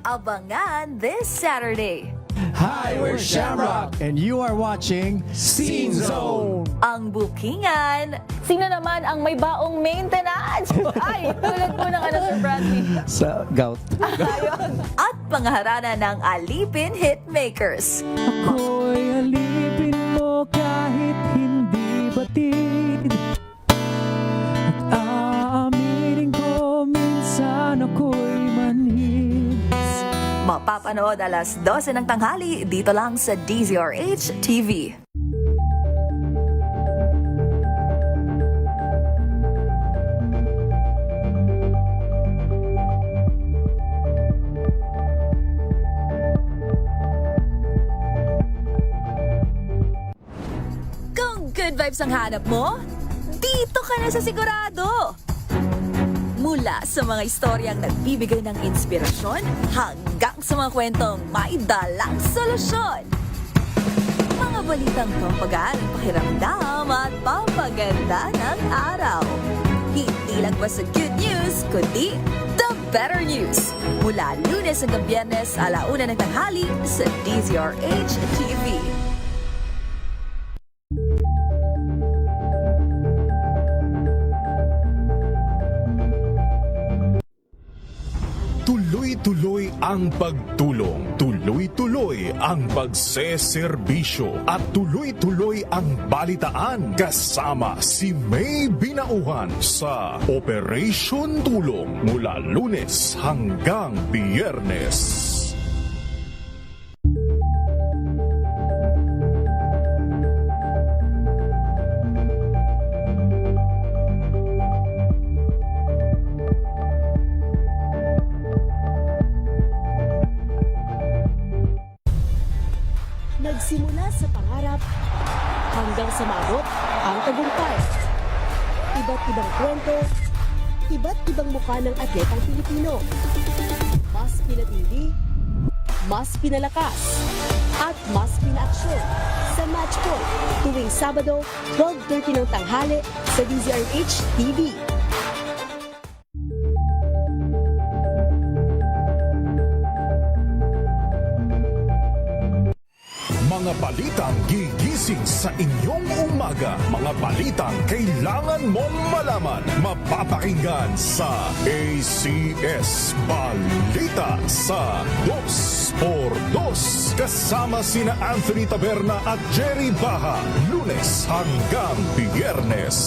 Abangan this Saturday. Hi, we're Shamrock, and you are watching Scene Zone. Ang bookingan. Sino naman ang may baong maintenance? Ay, tulad po ng Sir Bradley. Sa gout. At pangaharana ng Alipin Hitmakers. Ako'y alipin mo kahit hindi batid. At aaminin ko minsan ako'y manhid. Mapapanood alas 12 ng tanghali dito lang sa DZRH TV. Kung good vibes ang hanap mo, dito ka na sa sigurado! Mula sa mga istoryang nagbibigay ng inspirasyon hanggang sa mga kwentong may dalang solusyon. Mga balitang pampagaan ang pakiramdam at papaganda ng araw. Hindi lang ba sa good news, kundi the better news. Mula Lunes hanggang Biyernes, 1:00 ng tanghali sa DZRH TV. Tuloy-tuloy ang pagtulong, tuloy-tuloy ang pagseserbisyo, at tuloy-tuloy ang balitaan kasama si May Binauhan sa Operation Tulong mula Lunes hanggang Biyernes. Nagsimula sa pangarap hanggang sa maabot ang tagumpay. Iba't ibang kwento, iba't ibang mukha ng atletang Pilipino. Mas pinatindi, mas pinalakas, at mas pinaaksyon sa Match Point tuwing Sabado, 12:30 ng tanghali sa DZRH TV. Mga balitang gigising sa inyong umaga. Mga balitang kailangan mong malaman. Mapapakinggan sa ACS Balita sa 2x2 kasama sina Anthony Taberna at Jerry Baha. Lunes hanggang Biyernes.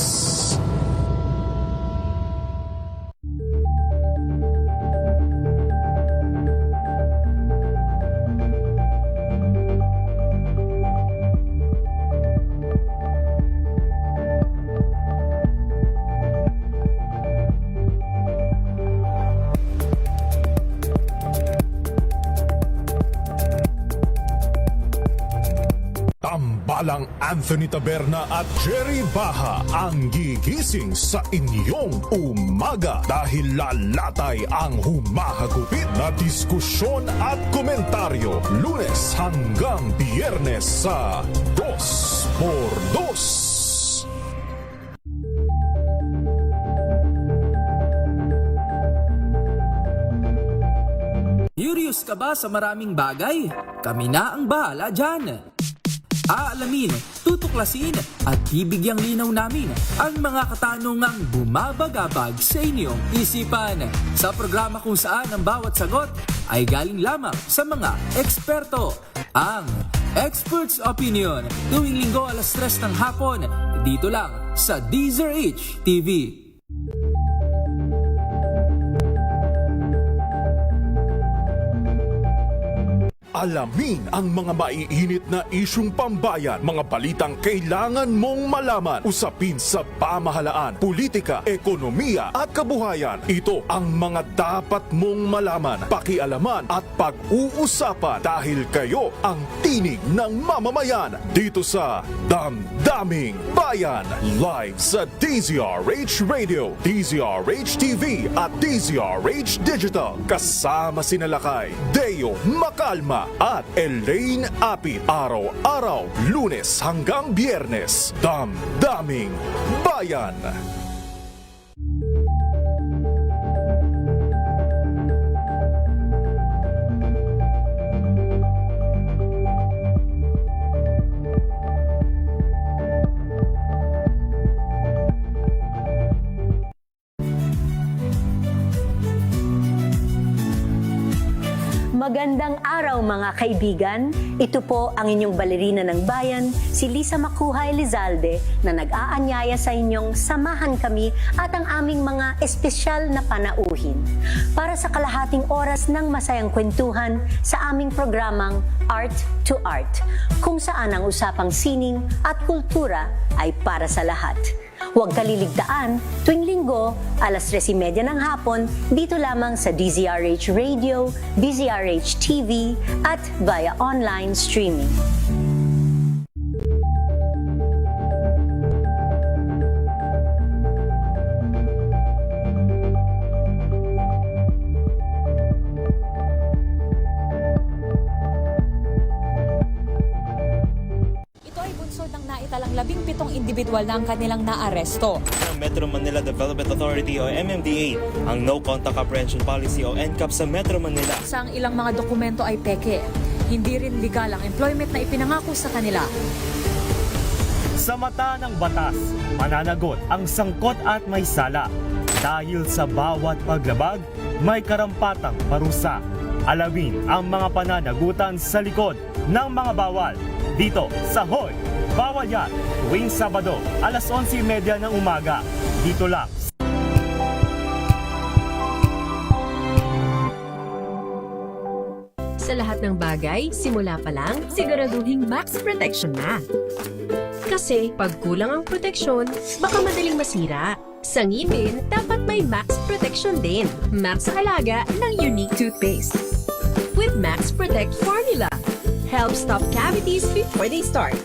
Tambalang Anthony Taberna at Jerry Baha ang gigising sa inyong umaga dahil lalatay ang humahagupit na diskusyon at komentaryo Lunes hanggang Biyernes sa 2x2. Curious ka ba sa maraming bagay? Kami na ang bahala dyan. Aalamin, tutuklasin at bibigyang linaw namin ang mga katanungang bumabagabag sa inyong isipan. Sa programa kung saan ang bawat sagot ay galing lamang sa mga eksperto. Ang Expert's Opinion tuwing Linggo 3:00 ng hapon dito lang sa DZRH TV. Alamin ang mga maiinit na isyung pambayan, mga balitang kailangan mong malaman, usapin sa pamahalaan, politika, ekonomiya at kabuhayan. Ito ang mga dapat mong malaman, pakialaman at pag-uusapan dahil kayo ang tinig ng mamamayan dito sa Damdaming Bayan. Live sa DZRH Radio, DZRH TV at DZRH Digital. Kasama sina Lakay, Deo Macalma at Elaine Apit. Araw-araw, Lunes hanggang Biyernes. Damdaming Bayan. Magandang araw mga kaibigan. Ito po ang inyong balerina ng bayan, si Lisa Makuhay Lizalde, na nag-aanyaya sa inyong samahan kami at ang aming mga espesyal na panauhin para sa kalahating oras ng masayang kwentuhan sa aming programang Art to Art, kung saan ang usapang sining at kultura ay para sa lahat. Huwag kaliligtaan, tuwing linggo, alas 3:30 ng hapon, dito lamang sa DZRH Radio, DZRH TV, at via online streaming. Ito ay bunsod ng naitalang 17 individual na ang kanilang naaresto. Ng Metro Manila Development Authority o MMDA ang No Contact Apprehension Policy o NCAP sa Metro Manila. Sa ang ilang mga dokumento ay peke. Hindi rin legal ang employment na ipinangako sa kanila. Sa mata ng batas, mananagot ang sangkot at may sala. Dahil sa bawat paglabag, may karampatang parusa. Alamin ang mga pananagutan sa likod ng mga bawal. Dito sa Hoy! Bawal Yan! Tuwing Sabado, alas 11:30 ng umaga. Dito lang. Sa lahat ng bagay, simula pa lang, siguraduhing max protection na. Kasi pag kulang ang proteksyon, baka madaling masira. Sa ngipin, dapat may max protection din. Max sa alaga ng Unique Toothpaste. With Max Protect Formula, help stop cavities before they start,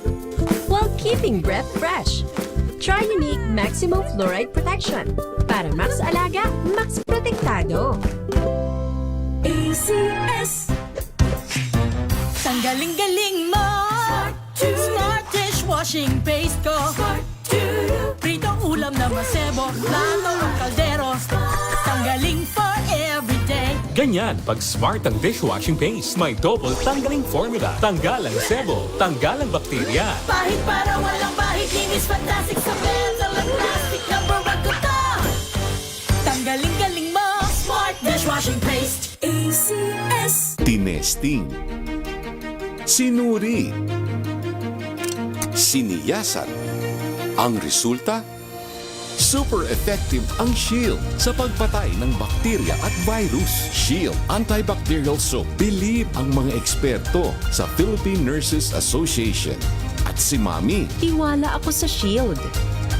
while keeping breath fresh. Try Unique Maximum Fluoride Protection. Para max alaga, max protektado. ACS. Ang galing-galing mo! Smart dishwashing paste ko. Pritong ulam na masebo, plato o kaldero. Tanggaling for everyday. Ganyan pag smart ang dishwashing paste. May double tanggaling formula. Tanggalang sebo, tanggalang bakterya. Pahit para walang pahit, linis fantastic sa metal at plastic. Number 1 ko to. Tanggaling-galing mo! Smart dishwashing paste. ACS. Tinesting, sinuri, siniyasan. Ang resulta? Super effective ang Shield sa pagpatay ng bakterya at virus. Shield Antibacterial Soap. Believe ang mga eksperto sa Philippine Nurses Association. At si Mami. Tiwala ako sa Shield.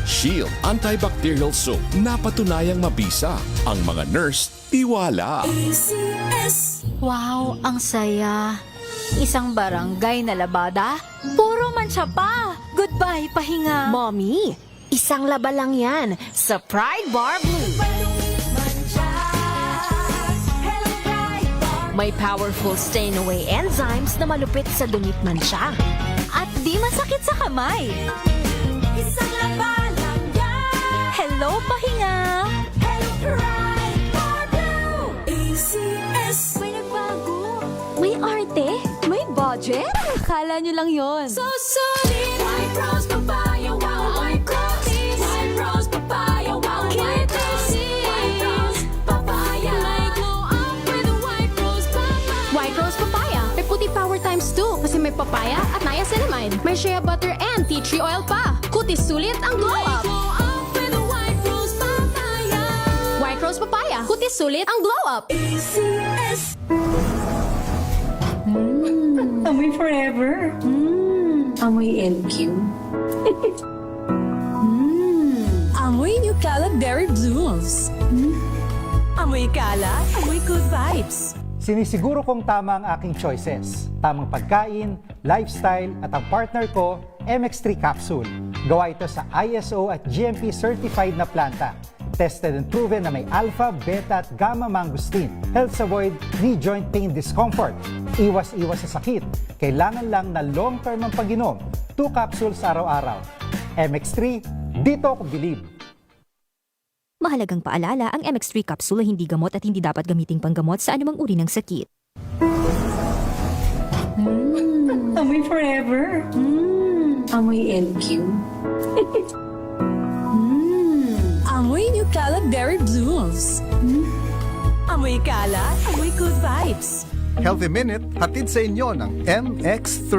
Shield Antibacterial Soap. Napatunayang mabisa. Ang mga nurse, tiwala. ACS. Wow, ang saya. Isang barangay na labada, puro mancha pa. Goodbye, pahinga. Mommy, isang laba lang yan sa Pride Bar Blue. May powerful stain-away enzymes na malupit sa dunit mancha. At di masakit sa kamay. Isang laba lang yan. Hello, pahinga. Hello, Pride Bar Blue. ACS. May nagbago. May arte. May budget. Akala nyo lang yon. So solid. White Rose Papaya, wow, White Rose. White Rose Papaya, wow, White Rose. White Rose Papaya. May glow up with a White Rose Papaya. White Rose Papaya. May puti power times 2 kasi may papaya at niacinamide. May shea butter and tea tree oil pa. Kutis sulit ang glow up. Glow up with a White Rose Papaya. White Rose Papaya. Kutis sulit ang glow up. ACS. Amoy forever. Amoy LQ. Amoy New Calab Berry Blooms. Amoy kalat, amoy good vibes. Sinisiguro kong tama ang aking choices. Tamang pagkain, lifestyle, at ang partner ko, MX3 Capsule. Gawa ito sa ISO at GMP certified na planta. Tested and proven na may alpha, beta at gamma mangosteen. Helps avoid knee joint pain discomfort. Iwas-iwas sa sakit. Kailangan lang na long-term ang pag-inom. 2 capsules araw-araw. MX3, dito ako believe. Mahalagang paalala, ang MX3 capsule ay hindi gamot at hindi dapat gamiting panggamot sa anumang uri ng sakit. Amoy forever. Amoy LQ. Amoy New Calab Berry Blooms. Amoy kalat, amoy good vibes. Healthy Minute hatid sa inyo ng MX3.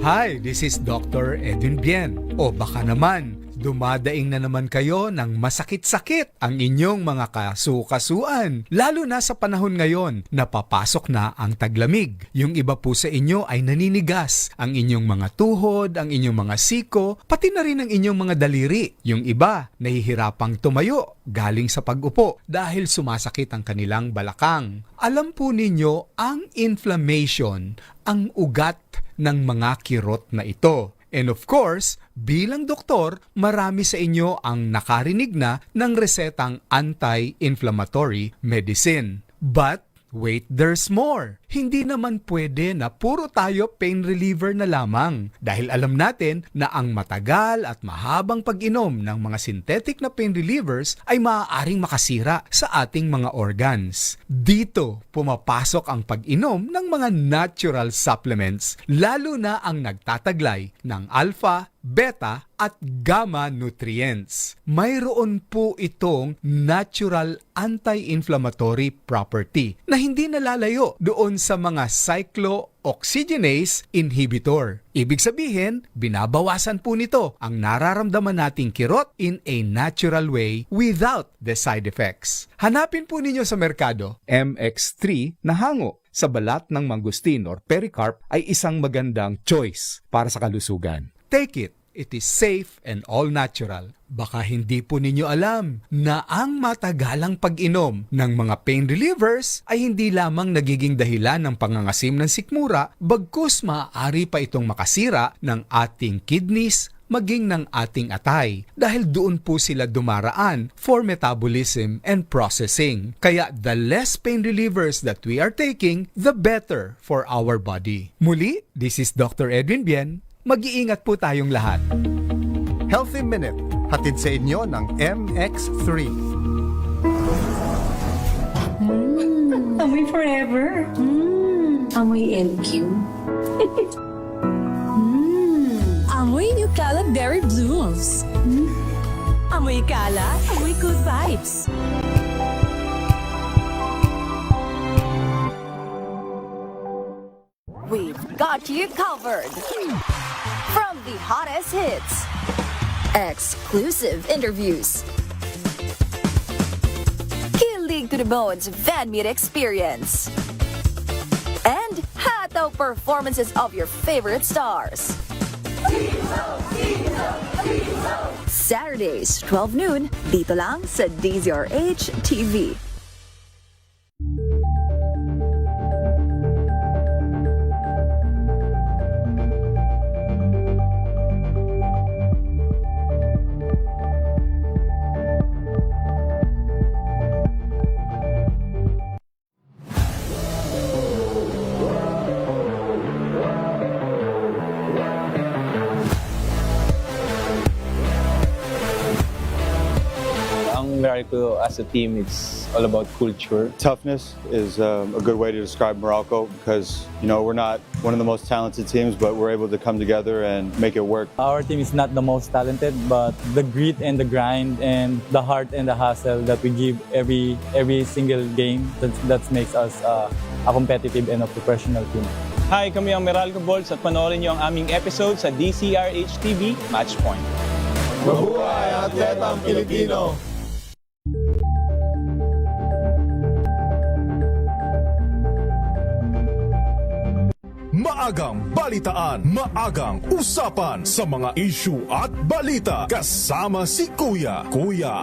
Hi, this is Dr. Edwin Bien. O baka naman, dumadaing na naman kayo ng masakit-sakit ang inyong mga kasukasuan. Lalo na sa panahon ngayon na papasok na ang taglamig. Yung iba po sa inyo ay naninigas. Ang inyong mga tuhod, ang inyong mga siko, pati na rin ang inyong mga daliri. Yung iba, nahihirapang tumayo galing sa pag-upo dahil sumasakit ang kanilang balakang. Alam po ninyo, ang inflammation, ang ugat ng mga kirot na ito. And of course, bilang doktor, marami sa inyo ang nakarinig na ng resetang anti-inflammatory medicine. But wait, there's more. Hindi naman pwede na puro tayo pain reliever na lamang dahil alam natin na ang matagal at mahabang pag-inom ng mga synthetic na pain relievers ay maaaring makasira sa ating mga organs. Dito pumapasok ang pag-inom ng mga natural supplements, lalo na ang nagtataglay ng alpha, beta at gamma nutrients. Mayroon po itong natural anti-inflammatory property na hindi nalalayo doon sa mga cyclooxygenase inhibitor. Ibig sabihin, binabawasan po nito ang nararamdaman nating kirot in a natural way without the side effects. Hanapin po ninyo sa merkado, MX3 na hango sa balat ng mangustin or pericarp ay isang magandang choice para sa kalusugan. Take it. It is safe and all natural. Baka hindi po ninyo alam na ang matagalang pag-inom ng mga pain relievers ay hindi lamang nagiging dahilan ng pangangasim ng sikmura, bagkus maaari pa itong makasira ng ating kidneys, maging ng ating atay dahil doon po sila dumaraan for metabolism and processing. Kaya the less pain relievers that we are taking, the better for our body. Muli, this is Dr. Edwin Bien. Mag-iingat po tayong lahat. Healthy Minute hatid sa inyo ng MX3. Amoy forever. Amoy LQ. Amoy Nucala Berry Blooms. Amoy Kala, amoy good vibes. We've got you covered. From the hottest hits, exclusive interviews, kilig to the bones fan meet experience, and hataw performances of your favorite stars. Saturdays, 12 noon, dito lang sa DZRH TV. Morocco as a team, it's all about culture. Toughness is a good way to describe Morocco because, you know, we're not one of the most talented teams, but we're able to come together and make it work. Our team is not the most talented, but the grit and the grind and the heart and the hustle that we give every single game, that makes us a competitive and a professional team. Hi, kami ang Meralco Bolts at panoorin niyo ang aming episode sa DZRH TV Matchpoint. Mabuhay Atletang Pilipino! Maagang balitaan, maagang usapan sa mga issue at balita. Kasama si Kuya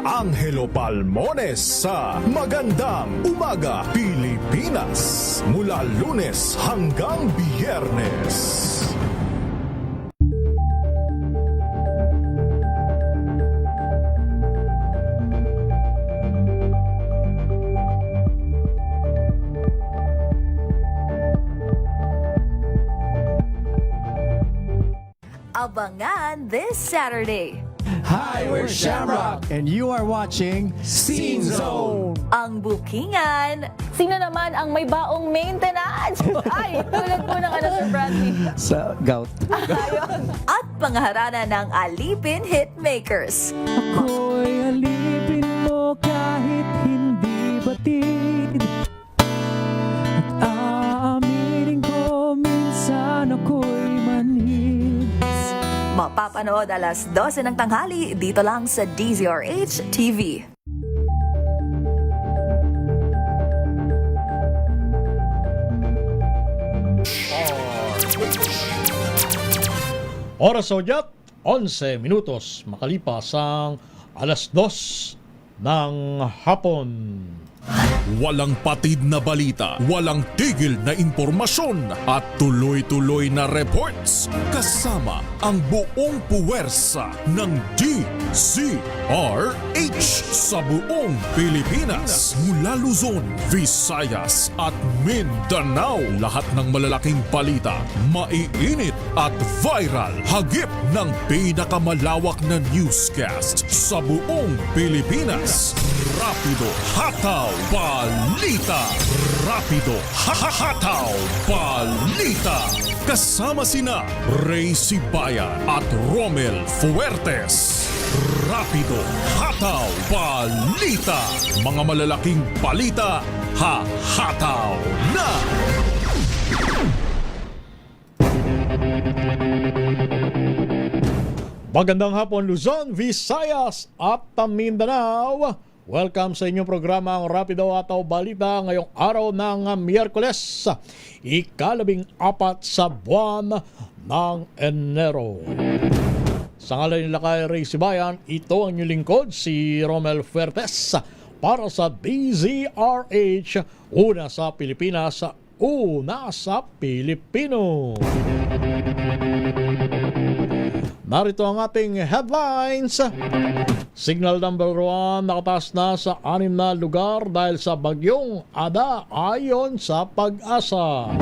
Angelo Palmones sa Magandang Umaga Pilipinas. Mula Lunes hanggang Biyernes. Abangan this Saturday. Hi, we're Shamrock, and you are watching Scene Zone. Ang bookingan. Sino naman ang may baong maintenance? Ay, tulad po ng Sir Bradley. Sa gout. Ayun. At pangharana ng Alipin Hitmakers. Ako'y alipin mo kahit hindi batid. At aamin mapapanood alas 12 ng tanghali dito lang sa DZRH TV. Oras sa udyat, 11 minutos makalipas ang alas 2 ng hapon. Walang patid na balita, walang tigil na impormasyon at tuloy-tuloy na reports kasama ang buong puwersa ng DZRH sa buong Pilipinas. Mula Luzon, Visayas at Mindanao, lahat ng malalaking balita, maiinit at viral. Hagip ng pinakamalawak na newscast sa buong Pilipinas. Rapido, hataw, balita. Rapido, hataw, balita. Kasama sina Ray Sibayan at Romel Fuertes. Rapido, hataw, balita. Mga malalaking balita, hataw na. Magandang hapon Luzon, Visayas at Mindanao. Welcome sa inyong programa ang Rapido Hataw Balita ngayong araw ng Miyerkules, ika-14 sa buwan ng Enero. Sa ngalan nila kay Ray Sibayan, ito ang inyong lingkod, si Romel Fuertes, para sa DZRH, una sa Pilipinas, una sa Pilipino. Narito ang ating headlines. Signal number 1 nakataas na sa 6 na lugar dahil sa bagyong Ada ayon sa Pag-asa.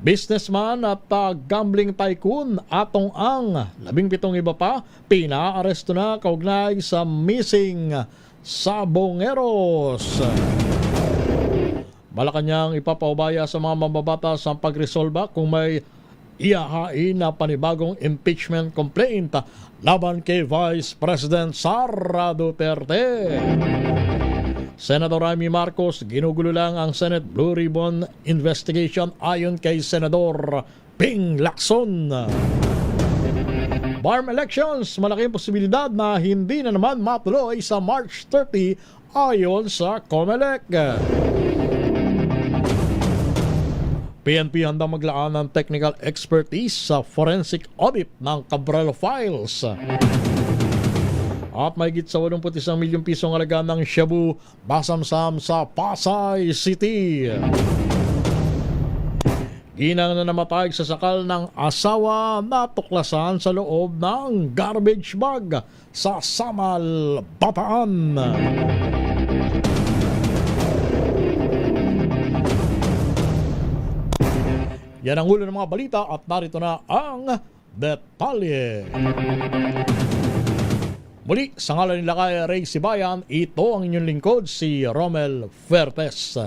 Businessman at gambling tycoon Atong Ang, 17 iba pa, pinaaresto na kaugnay sa missing Sabongeros. Malacanang ipapaubaya sa mga mambabatas ang pagresolba kung may ihahain na panibagong impeachment complaint laban kay Vice President Sara Duterte. Senator Amy Marcos, ginugulo lang ang Senate Blue Ribbon investigation ayon kay Senador Ping Lacson. Barm elections, malaking posibilidad na hindi na naman matuloy sa March 30 ayon sa COMELEC. PNP handang maglaan ng technical expertise sa forensic audit ng Cabral Files. At may higit sa 81 milyong pisong halaga ng shabu basamsam sa Pasay City. Ginang na namatay sa sakal ng asawa na tuklasan sa loob ng garbage bag sa Samal, Bataan. Yan ang ulo ng mga balita at narito na ang detalye. Muli, sa ngalan nila kay Ray Sibayan, ito ang inyong lingkod, si Romel Fuertes.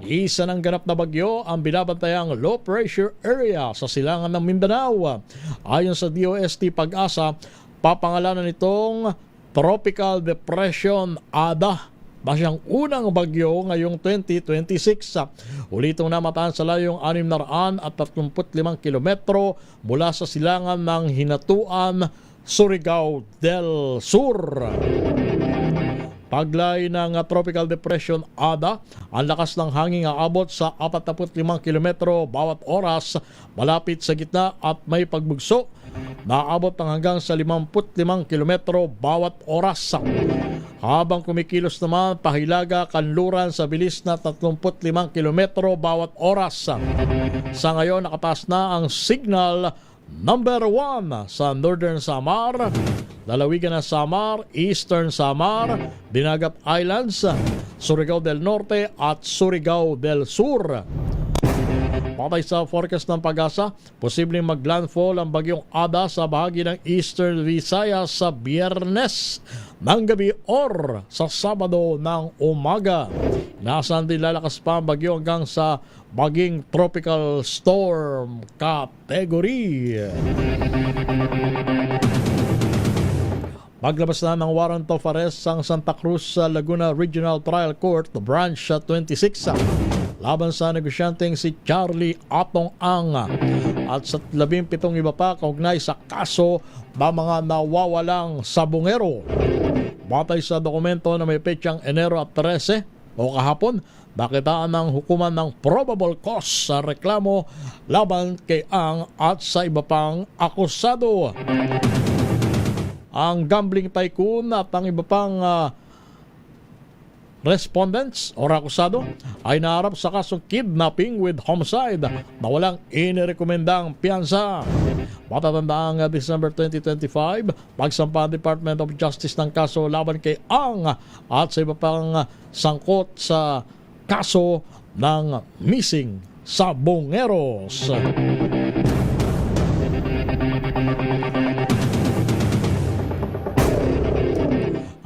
Isa ng ganap na bagyo ang binabantayang low pressure area sa silangan ng Mindanao. Ayon sa DOST Pag-asa, papangalanan itong Tropical Depression Ada. Siyang unang bagyo ngayong 2026. Ulitong namataan sa layong 635 kilometro mula sa silangan ng Hinatuan, Surigao del Sur. Paglay ng Tropical Depression Ada, ang lakas ng hangin aabot sa 45 kilometro bawat oras malapit sa gitna at may pagbugso naabot ng hanggang sa 55 kilometro bawat oras. Habang kumikilos naman pahilaga kanluran sa bilis na 35 kilometro bawat oras. Sa ngayon nakataas na ang signal number 1 sa Northern Samar, lalawigan ng Samar, Eastern Samar, Dinagat Islands, Surigao del Norte at Surigao del Sur. Patay sa forecast ng Pag-asa, posibleng maglandfall ang bagyong Ada sa bahagi ng Eastern Visayas sa Biyernes ng gabi or sa Sabado ng umaga. Inaasahan din lalakas pa ang bagyo hanggang sa maging tropical storm category. Maglabas na ng warrant of arrest ang Santa Cruz Laguna Regional Trial Court Branch 26 laban sa negosyanteng si Charlie Atong Ang at sa 17 iba pa kaugnay sa kaso ng mga nawawalang sabongero. Batay sa dokumento na may petsang Enero at 13 o kahapon, nakitaan ng hukuman ng probable cause sa reklamo laban kay Ang at sa iba pang akusado. Ang gambling tycoon at ang iba pang respondents o akusado ay naharap sa kasong kidnapping with homicide na walang inirekomendang piyansa. Matatandaang December 2025, pagsampa ang Department of Justice ng kaso laban kay Ang at sa iba pang sangkot sa kaso ng missing sabongeros.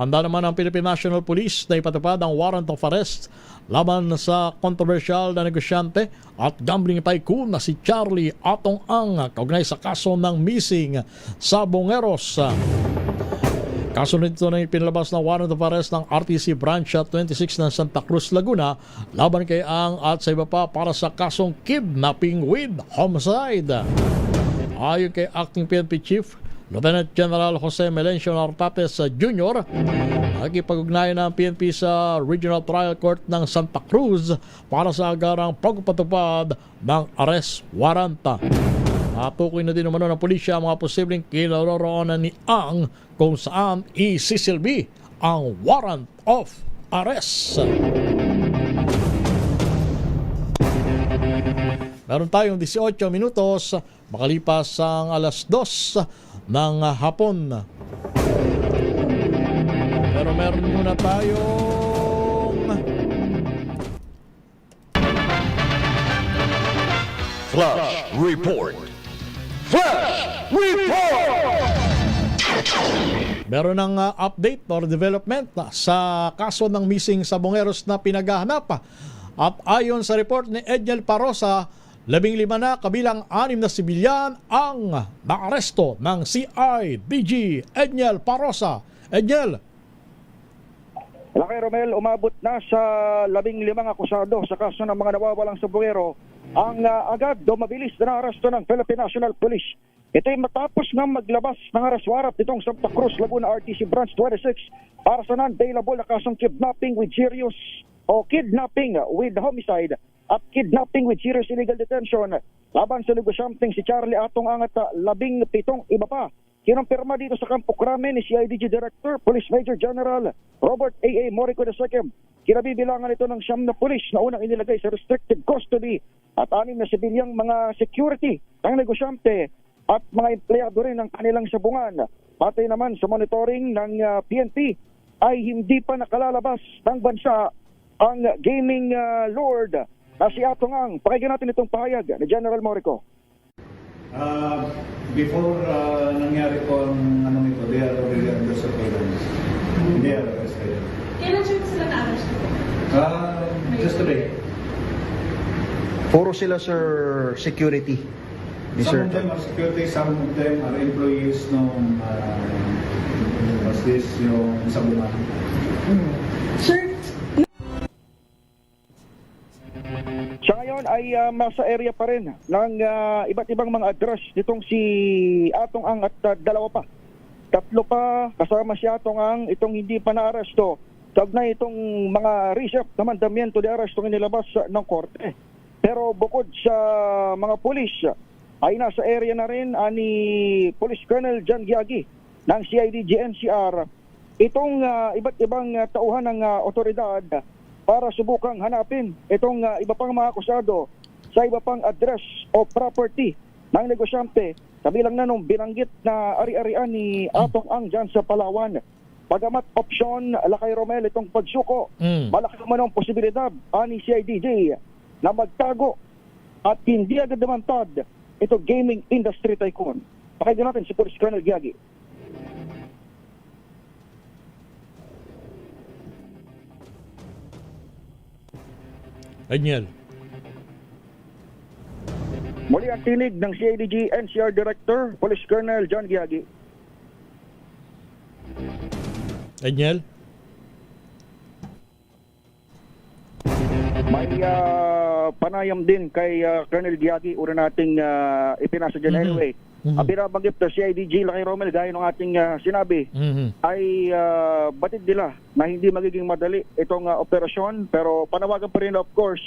Handa naman ang Philippine National Police na ipatupad ang warrant of arrest laban sa kontrobersyal na negosyante at gambling tycoon na si Charlie Atong Ang kaugnay sa kaso ng missing sabongeros. Kaso nito na ipinalabas na warrant of arrest ng RTC Branch 26 ng Santa Cruz, Laguna laban kay Ang at sa iba pa para sa kasong kidnapping with homicide. Ayon kay Acting PNP Chief Lieutenant General Jose Melencio Nartates Jr., nakikipag-ugnayan ng PNP sa Regional Trial Court ng Santa Cruz para sa agarang pagpatupad ng arrest warrant. Natukoy na din naman ng pulisya ang mga posibleng kinaroroonan ni Ang kung saan isisilbi ang warrant of arrest. Meron tayong 18 minutos makalipas ang alas 2 ng hapon. Pero meron muna tayong Flash Report! Flash Report! Meron ng update or development sa kaso ng missing sabongeros na pinaghahanap. At ayon sa report ni Edniel Parosa, 15 na kabilang 6 na sibilyan ang naaresto ng CIDG. Edniel Parosa. Edniel. Lakay Romel, umabot na sa 15 akusado sa kaso ng mga nawawalang sabongero ang agad o mabilis na naaresto ng Philippine National Police. Ito ay matapos nga maglabas ng arrest warrant nitong Santa Cruz, Laguna RTC Branch 26 para sa non-bailable na kasong kidnapping with serious o kidnapping with homicide at kidnapping with serious illegal detention laban sa negosyanteng si Charlie Atong Ang at 17 iba pa. Kinumpirma dito sa Campo Crame ni CIDG Director Police Major General Robert A.A. Morico II. Kinabibilangan ito ng 9 na pulis na unang inilagay sa restricted custody at 6 na sibilyang mga security ng negosyante at mga empleyado rin ng kanilang sabungan. Patay naman sa monitoring ng PNP ay hindi pa nakalalabas ng bansa ang gaming lord na si Atong Ang. Pakinggan natin itong pahayag ni General Morico. Before nangyari po ang anong ito, they are already under surveillance. They are arrested. Kailan siya sila na-arrest? Just today. Puro sila, sir, security. Some of them are security, some of them are employees nung was this yung sabungan. Sir, Siya ngayon ay nasa area pa rin ng iba't ibang mga address nitong si Atong Ang at 2 pa. 3 pa kasama si Atong Ang itong hindi pa na-aresto. Kaugnay itong mga receipt na mandamiento de arresto inilabas ng korte. Pero bukod sa mga pulis, ay nasa area na rin ni Police Colonel John Giagi ng CIDG NCR itong iba't ibang tauhan ng otoridad para subukang hanapin itong iba pang mga akusado sa iba pang address o property ng negosyante kabilang na nung binanggit na ari-arian ni Atong Ang dyan sa Palawan. Bagamat opsyon, Lakay Romel, itong pagsuko, malaki naman ang posibilidad ni CIDG na magtago at hindi agad demantad ito gaming industry tycoon. Pakinggan natin si Police Colonel Giagi. Edniel. Muli ang tinig ng CIDG NCR Director, Police Colonel John Giagi. Edniel. May panayam din kay Colonel Diagi, una nating ipinasa dyan anyway. Ang binabanggit na CIDG, Lakay Romel, gaya ng ating sinabi, ay batid nila na hindi magiging madali itong operasyon, pero panawagan pa rin of course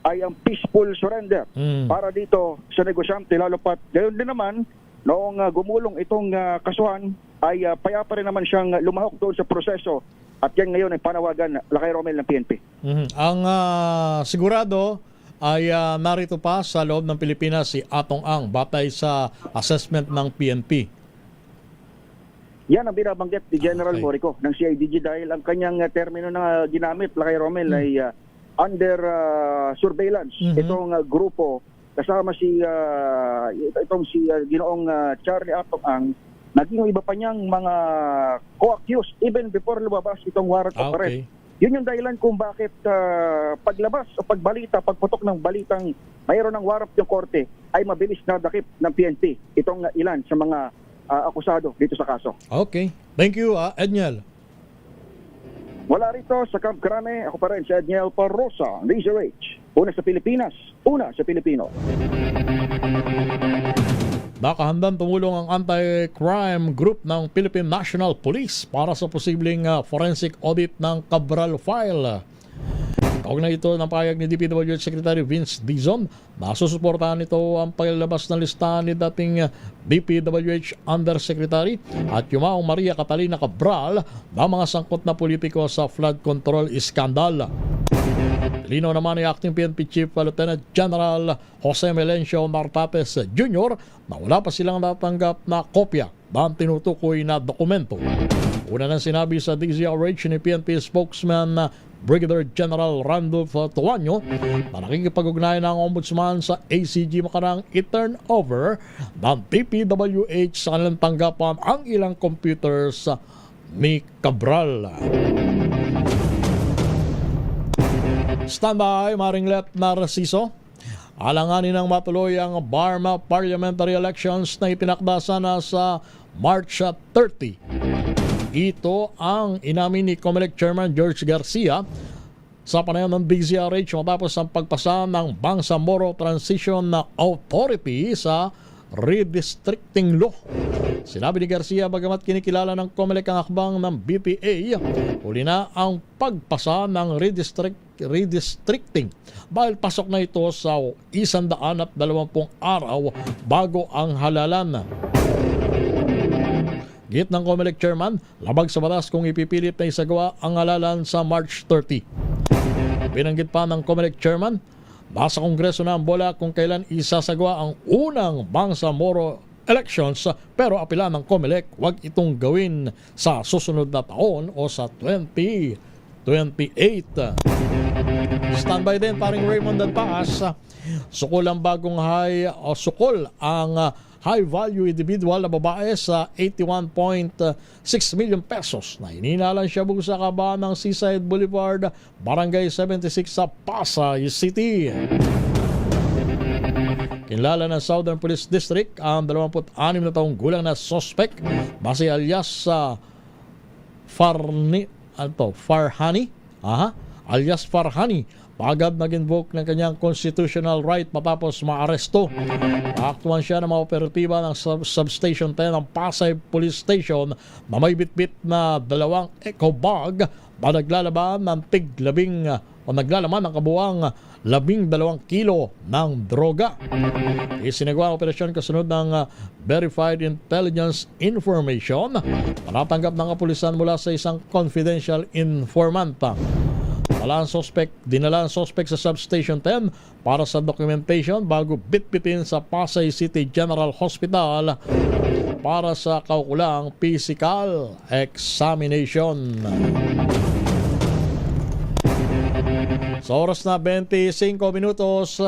ay ang peaceful surrender para dito sa negosyante, lalo pat gayon din naman noong gumulong itong kasuhan ay payapa rin naman siyang lumahok doon sa proseso at yan ngayon ay panawagan, Lakay Romel, ng PNP. Ang sigurado ay narito pa sa loob ng Pilipinas si Atong Ang batay sa assessment ng PNP. Yan ang binabanggit ni General Morico ng CIDG dahil ang kanyang termino na ginamit, Lakay Romel, ay under surveillance. Itong grupo kasama si Ginoong Charlie Atong Ang, naging iba pa niyang mga co-accused even before lumabas itong warrant of arrest. Yun yung dahilan kung bakit paglabas o pagbalita, pagputok ng balitang mayroon ng warrant yung korte ay mabilis na dakip ng PNP itong ilan sa mga akusado dito sa kaso. Okay. Thank you, Edniel. Wala rito sa Camp Crame, ako pa rin si Edniel Parrosa, Razor H. Una sa Pilipinas, una sa Pilipino. Nakahandang tumulong ang anti-crime group ng Philippine National Police para sa posibleng forensic audit ng Cabral file. Kaugnay ito ng payag ni DPWH Secretary Vince Dizon na susuportahan ito ang paglabas ng listahan ni dating DPWH Undersecretary at Yumaong Maria Catalina Cabral na mga sangkot na politiko sa flood control iskandal. Lino naman ni Acting PNP Chief Lieutenant General Jose Melencio Martates Jr. na wala pa silang natanggap na kopya ng tinutukoy na dokumento. Una nang sinabi sa DZRH ni PNP spokesman Brigadier General Randolph Tuanyo na nakikipag-ugnayan ng Ombudsman sa ACG makarang i-turn over ng DPWH sa kanilang tanggapan ang ilang computers ni Cabral. Standby, Maringlet Narciso. Alanganin ng matuloy ang Barma parliamentary elections na itinakda sana sa March 30. Ito ang inamin ni COMELEC Chairman George Garcia sa panayam ng DZRH matapos ang pagpasa ng Bangsamoro Transition Authority sa redistricting law. Sinabi ni Garcia bagamat kinikilala ng COMELEC ang akbang ng BPA, huli na ang pagpasa ng redistricting dahil pasok na ito sa 120 araw bago ang halalan. Git ng COMELEC Chairman, labag sa batas kung ipipilit na isagawa ang halalan sa March 30. Binanggit pa ng COMELEC Chairman, nasa Kongreso na ang bola kung kailan isasagawa ang unang Bangsamoro elections pero apila ng COMELEC huwag itong gawin sa susunod na taon o sa 2028. Standby din paring Raymond Danpaas. Sukol ang high value individual na babae sa 81.6 million pesos na hininalan siya sa kabahan ng Seaside Boulevard, Barangay 76 sa Pasay City. Kinlala ng Southern Police District ang 26 na taong gulang na suspect base alias Farhani pagad nag-invoke ng kanyang constitutional right matapos maaresto. Naaktuhan siya ng mga operatiba ng Substation 10 ng Pasay Police Station na may bitbit na 2 eco bag na naglalaman ng kabuang 12 kilo ng droga. Isinagawa ang operasyon kasunod ng verified intelligence information na natanggap ng kapulisan mula sa isang confidential informant. Dinala ang suspect sa Substation 10 para sa documentation bago bitbitin sa Pasay City General Hospital para sa kaukulang physical examination. Sa oras na 25 minutos,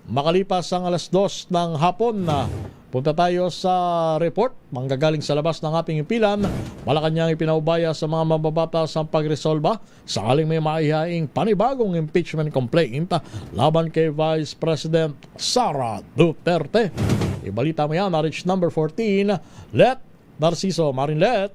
makalipas ang alas 2 ng hapon na punta tayo sa report. Manggagaling sa labas ng ating impilan, Malacanang ipinaubaya sa mga mababatas ang pagresolba sakaling may maihaing panibagong impeachment complaint laban kay Vice President Sara Duterte. Ibalita mo yan, Marriage number 14, Let Narciso. Marinlet.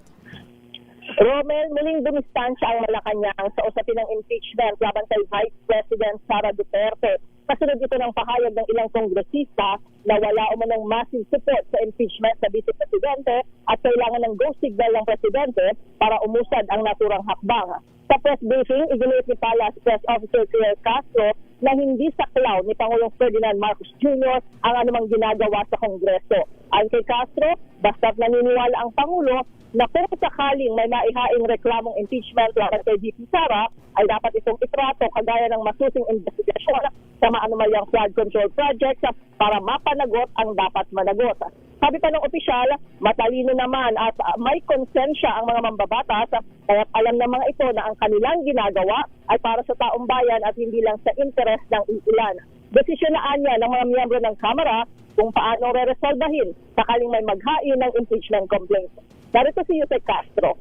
Romel, muling dumistansya ang Malacanang sa usapin ng impeachment laban kay Vice President Sara Duterte. Kasunod ito ng pahayag ng ilang kongresista na wala umanong massive support sa impeachment sa Vice Presidente at kailangan ng go signal ng Presidente para umusad ang naturang hakbang. Sa press briefing, iginulit ni Palace Press Officer Claire Castro na hindi saklaw ni Pangulong Ferdinand Marcos Jr. ang anumang ginagawa sa Kongreso. Ayon kay Castro, basta't naniniwala ang Pangulo na kung sakaling may maihaing reklamong impeachment laban kay VP Sara, ay dapat itong itrato kagaya ng masusing investigasyon sa maanumalyang flood control projects para mapanagot ang dapat managot. Sabi pa ng opisyal, matalino naman at may konsensya ang mga mambabatas, kaya alam ng mga ito na ang kanilang ginagawa ay para sa taong bayan at hindi lang sa interes ng iilan. Desisyon na anya ng mga miyembro ng Kamara kung paano re-resolbahin sakaling may maghain ng impeachment complaint. Narito si Yusek Castro.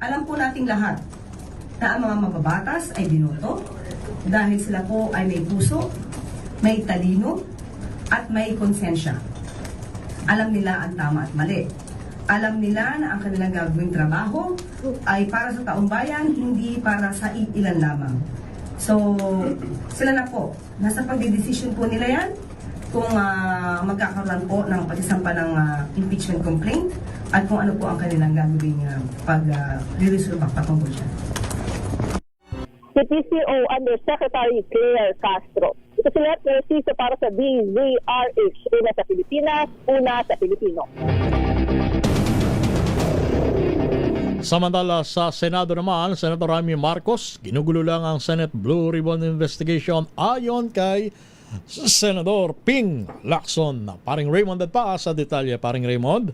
Alam po nating lahat na ang mga mababatas ay binoto dahil sila po ay may puso, may talino, at may konsensya. Alam nila ang tama at mali. Alam nila na ang kanilang gagawing trabaho ay para sa taong bayan, hindi para sa ilan lamang. So, sila na po. Nasa pagdidesisyon po nila yan kung magkakaroon po ng pagsasampa ng impeachment complaint at kung ano po ang kanilang gagawing pag-resolve patungkol siya. Si PCO Undersecretary Claire Castro. Ito si Let Narciso para sa DZRH. Una sa Pilipinas, una sa Pilipino. Samantala sa Senado naman, Senator Amy Marcos, ginugulo lang ang Senate Blue Ribbon Investigation ayon kay Senador Ping Lacson. Paring Raymond at pa sa detalye. Paring Raymond.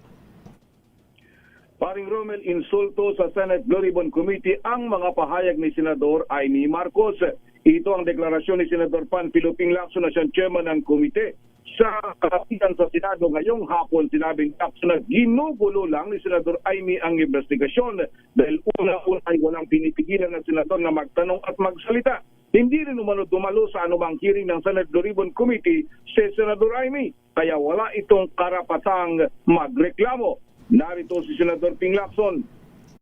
Paring Romel, insulto sa Senate Blue Ribbon Committee ang mga pahayag ni Senador Amy Marcos. Ito ang deklarasyon ni Senador Panfilo Ping Lacson na siyang chairman ng komite. Sa kakapitan sa Senado ngayong hapon, sinabing Lacson na ginugulo lang ni Senador Amy ang investigasyon dahil una-una ay walang pinipigilan ng senador na magtanong at magsalita. Hindi rin dumalo sa anumang hearing ng Senate Blue Ribbon Committee si Senador Amy, kaya wala itong karapatang magreklamo. Narito si Senador Ping Lacson.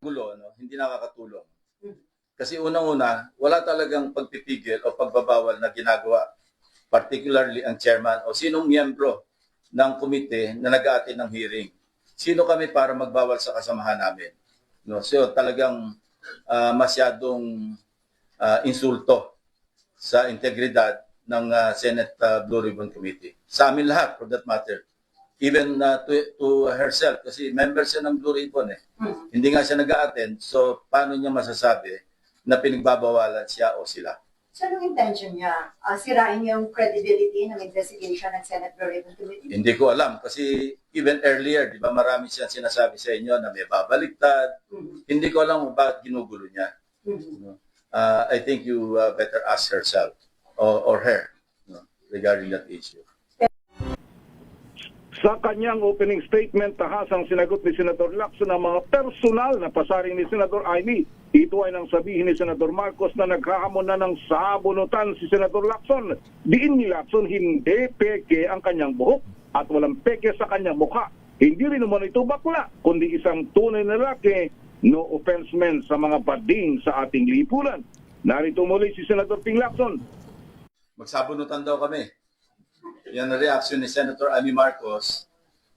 Gulo, hindi nakakatulong. Kasi unang-una, wala talagang pagpipigil o pagbabawal na ginagawa, particularly ang chairman o sinong miyembro ng komite na nag-aattend ng hearing. Sino kami para magbawal sa kasamahan namin? No? So talagang masyadong insulto sa integridad ng Senate Blue Ribbon Committee. Sa amin lahat, for that matter. Even to herself, kasi member siya ng Blue Ribbon eh. Hindi nga siya nag-a-attend, so paano niya masasabi na pinagbabawalan siya o sila? So, anong intention niya? Sirain yung credibility ng investigation ng Senate Blue Ribbon Committee? Hindi ko alam, kasi even earlier, di ba marami siya sinasabi sa inyo na may babaliktad. Hindi ko alam bakit ginugulo niya. I think you better ask herself or her regarding that issue. Sa kanyang opening statement, tahasang sinagot ni Senador Lacson ang mga personal na pasaring ni Senador Amy. Ito ay nang sabihin ni Senador Marcos na naghahamon na ng sabunutan si Senador Lacson. Diin ni Lacson hindi peke ang kanyang buhok at walang peke sa kanyang mukha. Hindi rin naman ito bakla, kundi isang tunay na lalaki, no offense men sa mga bading sa ating lipunan. Narito muli si Senador Ping Lacson. Magsabunutan daw kami. Yan ang reaction ni Senator Amy Marcos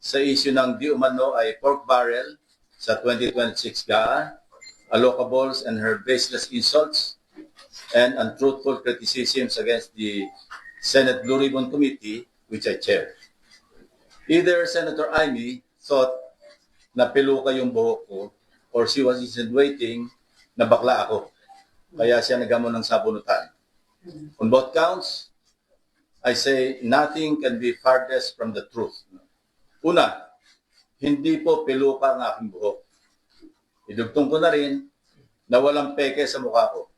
sa issue ng di umano ay pork barrel sa 2026 GAA, allocables and her baseless insults and untruthful criticisms against the Senate Blue Ribbon Committee, which I chair. Either Senator Amy thought na piluka yung buhok ko or she was insinuating na bakla ako. Kaya siya nagamon ng sabunutan. On both counts, I say nothing can be farthest from the truth. Una, hindi po piluka ang aking buhok. Idugtong ko na rin na walang peke sa mukha ko.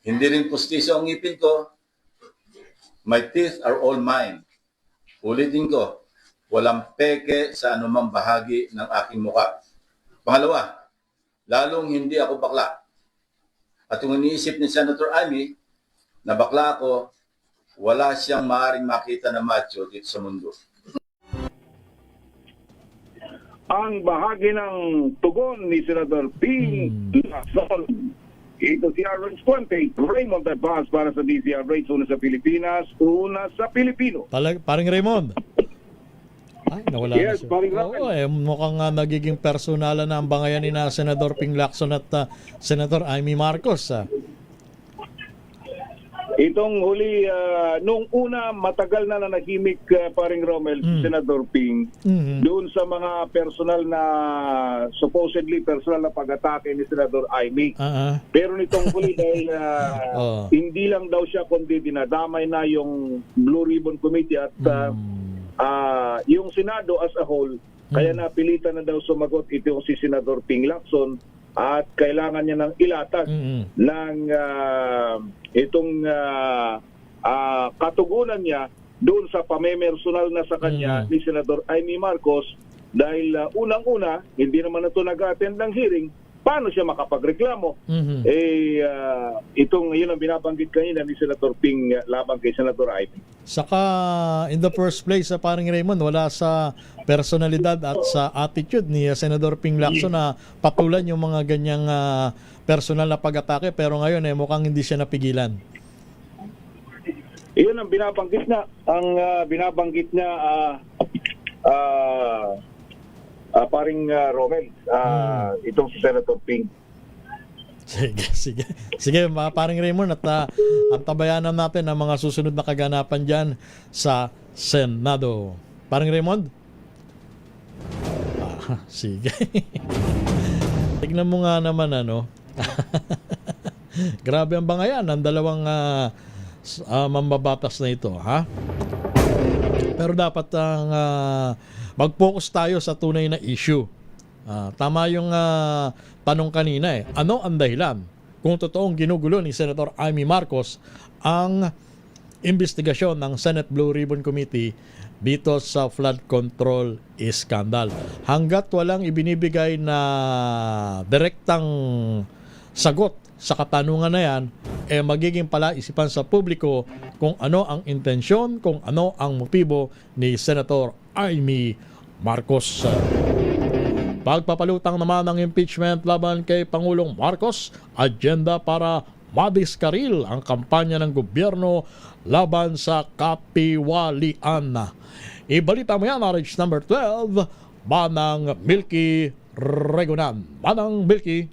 Hindi rin pustiso ang ngipin ko. My teeth are all mine. Ulitin ko, walang peke sa anumang bahagi ng aking mukha. Pangalawa, lalong hindi ako bakla. At kung iniisip ni Senator Amy na bakla ako, wala siyang maaaring makita na macho dito sa mundo. Ang bahagi ng tugon ni Senador Ping Lacson. Ito si Aaron Squante, Raymond Advance para sa DCRH, una sa Pilipinas, una sa Pilipino. Paring Raymond. Ay, nawala Yes, na siya. paring Raymond. Oo, mukhang nagiging personalan na ang bangayan ni na Senador Ping Lacson at Senator Amy Marcos. Itong huli, nung una, matagal na nanahimik, paring Romel, si Senador Ping, doon sa mga personal na, supposedly personal na pag-atake ni Senador Amy. Pero nitong huli, dahil hindi lang daw siya, kundi dinadamay na yung Blue Ribbon Committee at yung Senado as a whole, kaya napilitan na daw sumagot itong si Senador Ping Lacson at kailangan niya ng ilatag ng itong katugunan niya doon sa pamemersonal na sa kanya ni Senador Amy Marcos dahil unang-una, hindi naman na ito nag-attend ng hearing, paano siya makapagreklamo? Yun ang binabanggit kanina ni Senator Ping laban kay Senator Amy. Saka, in the first place, paring Raymond, wala sa personalidad at sa attitude ni Senador Ping Lacson na patulan yung mga ganyang personal na pag-atake, pero ngayon mukhang hindi siya napigilan. Iyon ang binabanggit na paring Romel, itong si Senator Ping. Sige, paring Raymond, at antabayanan natin ang mga susunod na kaganapan dyan sa Senado. Paring Raymond? Sige. Tignan mo nga naman, grabe ang bangayan ng dalawang mambabatas na ito, ha? Pero dapat mag-focus tayo sa tunay na issue. Tama yung tanong kanina ano ang dahilan kung totoong ginugulo ni Senator Amy Marcos ang investigasyon ng Senate Blue Ribbon Committee dito sa flood control scandal. Hanggat walang ibinibigay na direktang sagot sa katanungan na yan, magiging palaisipan sa publiko kung ano ang intensyon, kung ano ang motibo ni Senator Amy Marcos. Pagpapalutang naman ng impeachment laban kay Pangulong Marcos, agenda para madiskaril ang kampanya ng gobyerno laban sa katiwalian. Ibalita mo yan, RH number 12, Manang Milky Regunan. Manang Milky.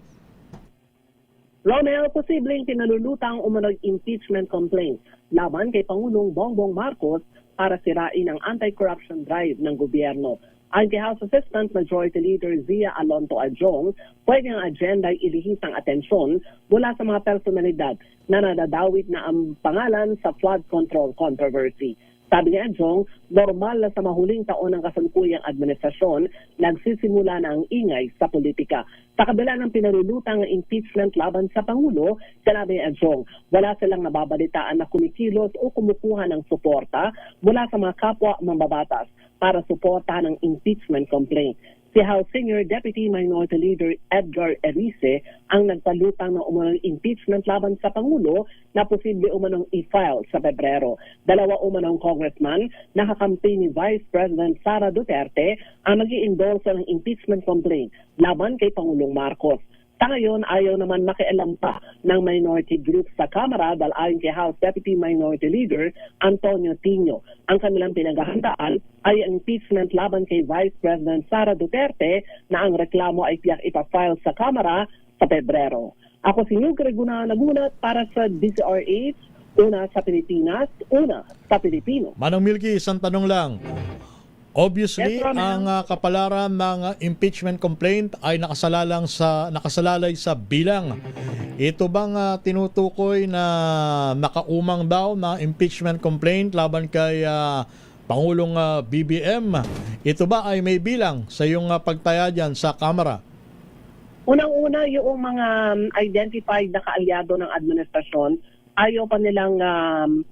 Romel, posibleng pinalulutang umunong impeachment complaint laban kay Pangulong Bongbong Marcos para sirain ang anti-corruption drive ng gobyerno. Ayon kay House Assistant Majority Leader Zia Alonto Adjong, pwede ang agenda ay ilihis ang atensyon mula sa mga personalidad na nadadawit na ang pangalan sa flood control controversy. Sabi ni Adjong, normal na sa mahuling taon ng kasalukuyang administrasyon, nagsisimula na ang ingay sa politika. Sa kabila ng pinalulutang ng impeachment laban sa Pangulo, sinabi ni Adjong, wala silang nababalitaan na kumikilos o kumukuha ng suporta mula sa mga kapwa mambabatas para suportahan ang impeachment complaint. Si House Senior Deputy Minority Leader Edgar Erice ang nagpalutang ng umunong impeachment laban sa Pangulo na posible umunong i-file sa Pebrero. Dalawa umunong congressman na kakampi ni Vice President Sara Duterte ang mag-i-endorse ng impeachment complaint laban kay Pangulong Marcos. Sa ngayon, ayaw naman makialam pa ng minority group sa Kamara dahil ayon kay House Deputy Minority Leader Antonio Tino. Ang kanilang pinaghahandaan ay impeachment laban kay Vice President Sara Duterte na ang reklamo ay tiyak ipafile sa Kamara sa Pebrero. Ako si Milky Regunan, nagunat para sa DCRH, una sa Pilipinas, una sa Pilipino. Manang Milky, isang tanong lang. Obviously, ang kapalaran ng impeachment complaint ay nakasalalay sa bilang. Ito bang tinutukoy na nakaumang daw na impeachment complaint laban kay Pangulong BBM? Ito ba ay may bilang sa iyong pagtaya dyan sa Kamara? Unang-una, yung mga identified na kaalyado ng administrasyon, ayaw pa nilang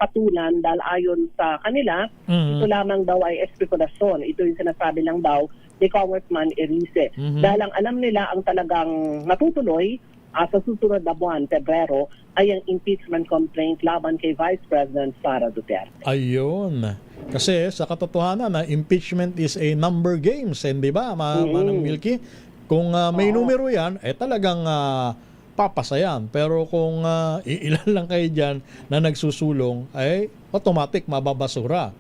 patulan dahil ayon sa kanila, ito lamang daw ay espekulasyon. Ito yung sinasabi lang daw ni Congressman Erice. Dahil ang alam nila ang talagang natutuloy sa susunod na buwan, Pebrero, ay ang impeachment complaint laban kay Vice President Sara Duterte. Ayun. Kasi sa katotohanan na impeachment is a number game, di ba, Manang Milky? Kung may numero yan, talagang nagpapasayan. Pero kung iilan lang kayo dyan na nagsusulong, ay automatic mababasura.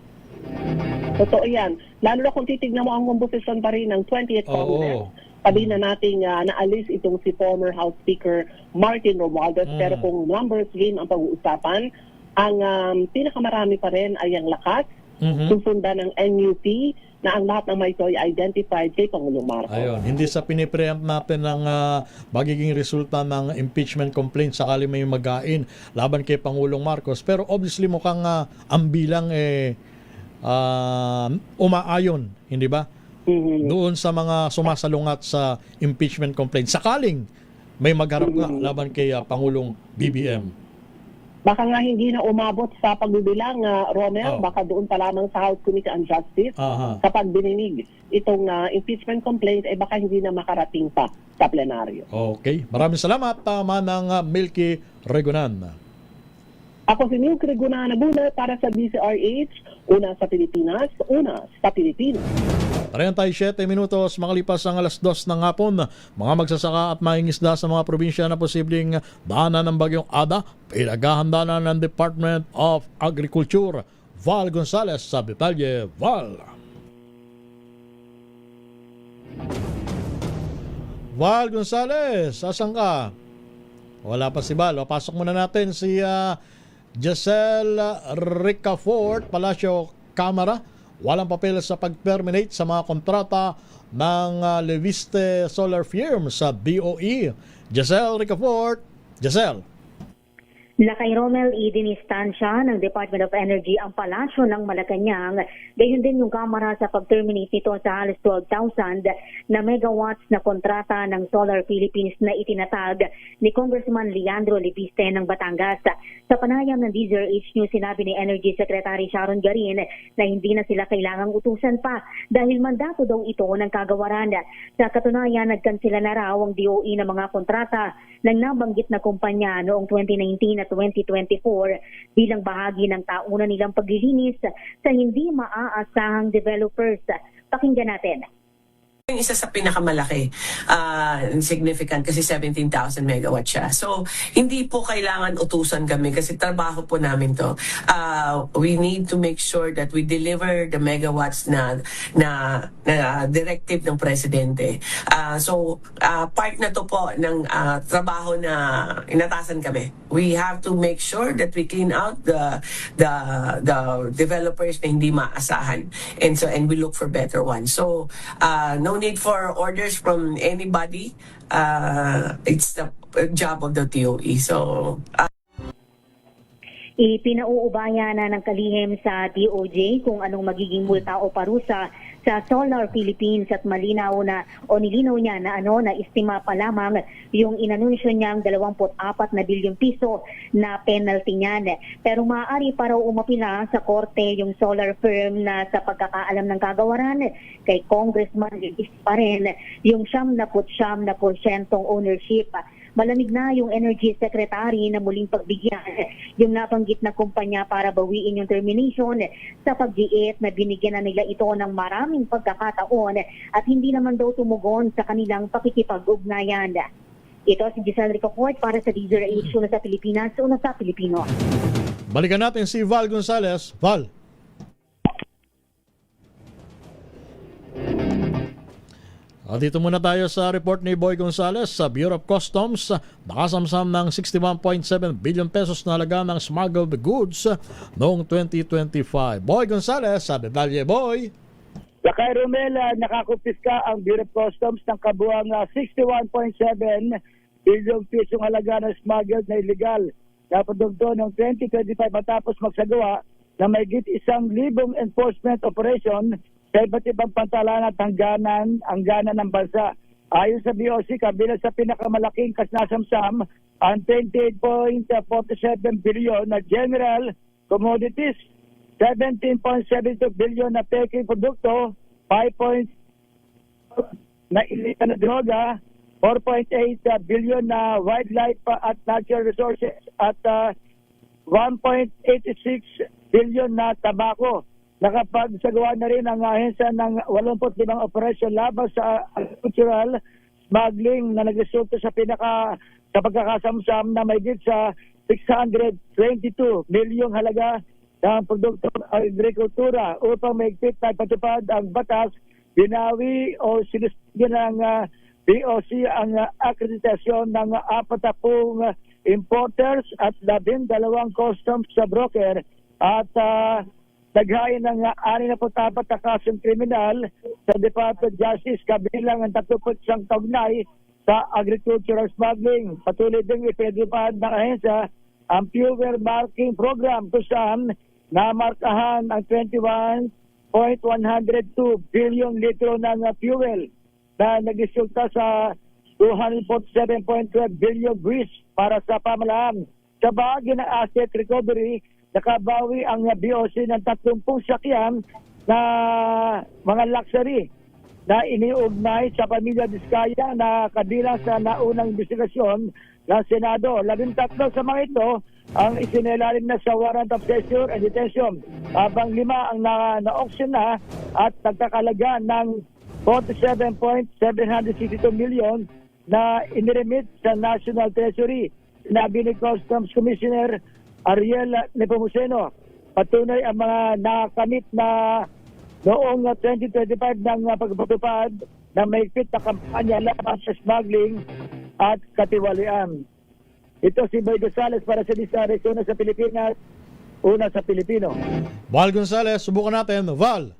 Totoo yan. Lalo na kung titignan mo ang komposisyon pa rin ng 20th Congress. Sabi na natin naalis itong si former House Speaker Martin Romualdez. Pero kung numbers game ang pag-uusapan, ang pinakamarami pa rin ay ang lakas, susunda ng NUP, na ang lahat ng ito ay identified kay Pangulong Marcos. Ayun, hindi sa pinipreempt natin ng magiging resulta ng impeachment complaint sakali may magain laban kay Pangulong Marcos. Pero obviously mukhang ang bilang umaayon, hindi ba? Doon sa mga sumasalungat sa impeachment complaint. Sakaling may magharap nga laban kay Pangulong BBM. Baka nga hindi na umabot sa pagbibilang, Romel, baka doon pa lamang sa House Committee on Justice, kapag bininig itong impeachment complaint, ay baka hindi na makarating pa sa plenaryo. Okay. Maraming salamat, Manang Milky Regunan. Ako si Milky Regunan, Abuna, para sa DCRH, una sa Pilipinas, una sa Pilipinas. 37 minutos makalipas ang alas 2 ng hapon. Mga magsasaka at mangingisda sa mga probinsya na posibleng daanan ng bagyong Ada, pinaghahanda na ng Department of Agriculture. Val Gonzales sa detalye. Val Gonzales, asan ka? Wala pa si Val. Pasok muna natin si Giselle Ricafort, Palacio Camara. Walang papel sa pag-terminate sa mga kontrata ng Leviste Solar Firm sa DOE. Giselle Ricafort. Giselle. Lakay Romel, idinistansya ng Department of Energy ang palasyo ng Malacanang. Gayon din yung Kamara sa pag-terminate nito sa halos 12,000 na megawatts na kontrata ng Solar Philippines na itinatag ni Congressman Leandro Leviste ng Batangas. Sa panayam ng DZRH News, sinabi ni Energy Secretary Sharon Garin na hindi na sila kailangang utusan pa dahil mandato daw ito ng kagawaran. Sa katunayan, nagkansela na raw ang DOE ng mga kontrata ng nabanggit na kumpanya noong 2019 at 2024 bilang bahagi ng tauna nilang paglilinis sa hindi maaasahang developers. Pakinggan natin. Yung isa sa pinakamalaki, significant kasi 17,000 megawatt siya. So, hindi po kailangan utusan kami kasi trabaho po namin to. We need to make sure that we deliver the megawatts na directive ng Presidente. So, part na to po ng trabaho na inatasan kami. We have to make sure that we clean out the developers na hindi maasahan. And we look for better ones. So, no need for orders from anybody. It's the job of the DOE. So, Ipinauubaya na ng kalihim sa DOJ kung anong magiging multa o parusa sa Solar Philippines at nilinaw niya na na estima pa lamang yung inanunsyo niyang 24 na bilyong piso na penalty niyan. Pero maaari pa raw umapila sa korte yung solar firm na sa pagkakaalam ng kagawaran kay Congressman pa rin yung 79% ownership. Malamig na yung Energy Secretary na muling pagbigyan yung nabanggit na kumpanya para bawiin yung termination sa pag-diet na binigyan na nila ito ng maraming pagkakataon at hindi naman daw tumugon sa kanilang pakikipag-ugnayan. Ito si Giselle Ricafort para sa DZRH, una sa Pilipinas, una sa Pilipino. Balikan natin si Val Gonzales. Val. Dito muna tayo sa report ni Boy Gonzales sa Bureau of Customs. Nakasamsam ng 61.7 billion pesos na halaga ng smuggled goods noong 2025. Boy Gonzales, sa detalye, Boy. Lakay Romel, nakakumpiska ang Bureau of Customs ng kabuang 61.7 bilyong pisong halaga ng smuggled na illegal na produkto noong 2025 matapos magsagawa na may git 1,000 enforcement operation sa iba't ibang pantalan at hangganan ng bansa. Ayon sa BOC, kabilang sa pinakamalaking kasnasamsam ang 28.47 billion na general commodities, 17.72 billion na peking produkto, 5 na illegal na droga, 4.8 billion na wildlife at natural resources at 1.86 billion na tabako. Nakapagsagawa na rin ang ahensya ng 85 operasyon laban sa agricultural smuggling na nagresulta sa sa pagkakasamsam na may sa 622 milyong halaga ng produktong agrikultura upang maigpit na ipatupad ang batas. Binawi o sinistigyan ng BOC ang akreditasyon ng 40 importers at 12 customs broker at naghain ng 64 na kasong kriminal sa Department of Justice kabilang ang 31 kaugnay sa agricultural smuggling. Patuloy din ipinatupad ng ahensya ang fuel marking program kung saan namarkahan ang 21.102 billion litro ng fuel na nagresulta sa 247.12 billion buwis para sa pamahalaan. Sa bahagi ng asset recovery, nakabawi ang BOC ng 30 sakyan na mga luxury na iniugnay sa pamilya Diskaya na kabilang sa naunang investigasyon ng Senado. 13 sa mga ito ang isinailalim na sa warrant of seizure and detention, habang 5 ang na-auction na at nagkakalaga ng 47.762 million na iniremit sa National Treasury. Sinabi ni Customs Commissioner Ariel Nepomuceno, patunay ang mga nakamit na noong 2025 ng pagpapatupad na mahigpit na kampanya laban sa smuggling at katiwalian. Ito si Boy Gonzales para sa Disares, una sa Pilipinas, una sa Pilipino. Val Gonzales, subukan natin. Val.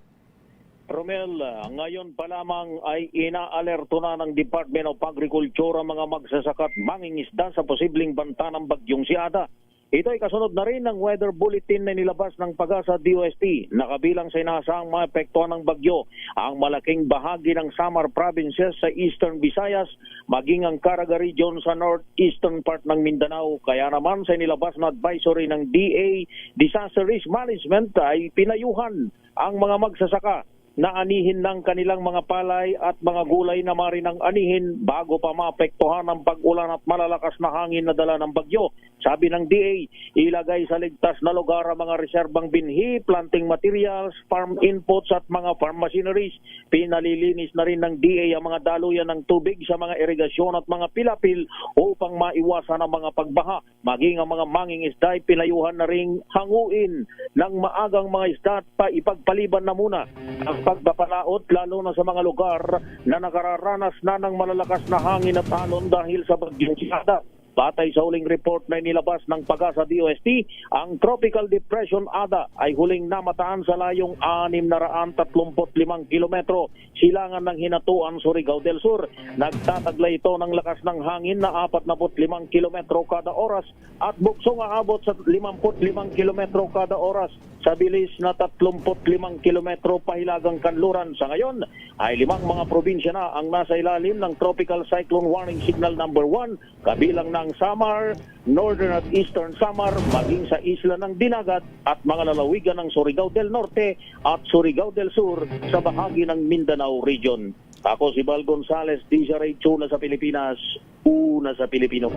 Romel, ngayon pa lamang ay inaalerto na ng Department of Agriculture ang mga magsasaka at mangingisda sa posibleng banta ng bagyong si Ada. Ito ay kasunod na rin ng weather bulletin na nilabas ng PAGASA DOST. Nakabilang sa inaasahang maapektuhan ng bagyo ang malaking bahagi ng Samar Provinces sa Eastern Visayas, maging ang Caraga Region sa northeastern part ng Mindanao. Kaya naman sa nilabas na advisory ng DA Disaster Risk Management ay pinayuhan ang mga magsasaka na anihin ng kanilang mga palay at mga gulay na marinang anihin bago pa maapektuhan ng pag-ulan at malalakas na hangin na dala ng bagyo. Sabi ng DA, ilagay sa ligtas na lugar ang mga reserbang binhi, planting materials, farm inputs at mga farm machineries. Pinalilinis na rin ng DA ang mga daluyan ng tubig sa mga irigasyon at mga pilapil upang maiwasan ang mga pagbaha. Maging ang mga mangingisda ay pinayuhan na ring hanguin ng maagang mga isda at ipagpaliban na muna ang pagpapalaot lalo na sa mga lugar na nakararanas na ng malalakas na hangin at alon dahil sa bagyong Ada. Batay sa huling report na inilabas ng PAGASA DOST, ang Tropical Depression Ada ay huling namataan sa layong 635 kilometro silangan ng Hinatuan, Surigao del Sur. Nagtataglay ito ng lakas ng hangin na 45 kilometro kada oras at buksong aabot sa 55 kilometro kada oras sa bilis na 35 kilometro pahilagang kanluran. Sa ngayon ay 5 mga probinsya na ang nasa ilalim ng Tropical Cyclone Warning Signal number 1, kabilang ng Samar, Northern at Eastern Samar, maging sa isla ng Dinagat at mga lalawigan ng Surigao del Norte at Surigao del Sur sa bahagi ng Mindanao Region. Ako si Val Gonzales, DZRH, una sa Pilipinas, una sa Pilipino.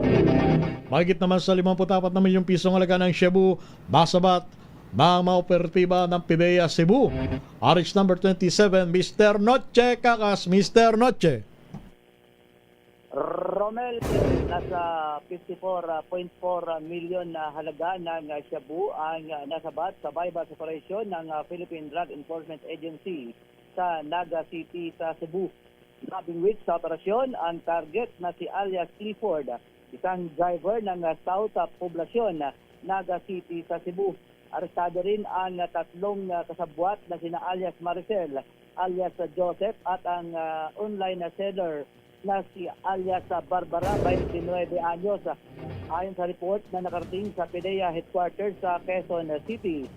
Mahigit naman sa 54 na milyong pisong halaga ng Cebu, Basabat, mga operatiba ng PIDEA Cebu. RH number 27, Mr. Noche Kakas, Mr. Noche. Romel, nasa 54.4 million na halaga ng shabu ang nasabat sa bypass operation ng Philippine Drug Enforcement Agency sa Naga City sa Cebu. Labing week sa operasyon, ang target na si alias Clifford, isang driver ng South Poblasyon, Naga City sa Cebu. Arestado rin ang 3 kasabwat na sina alias Maricel, alias Joseph at ang online seller na si alias Barbara, 29 anyos. Ayon sa report na nakarating sa PIDEA headquarters sa Quezon City,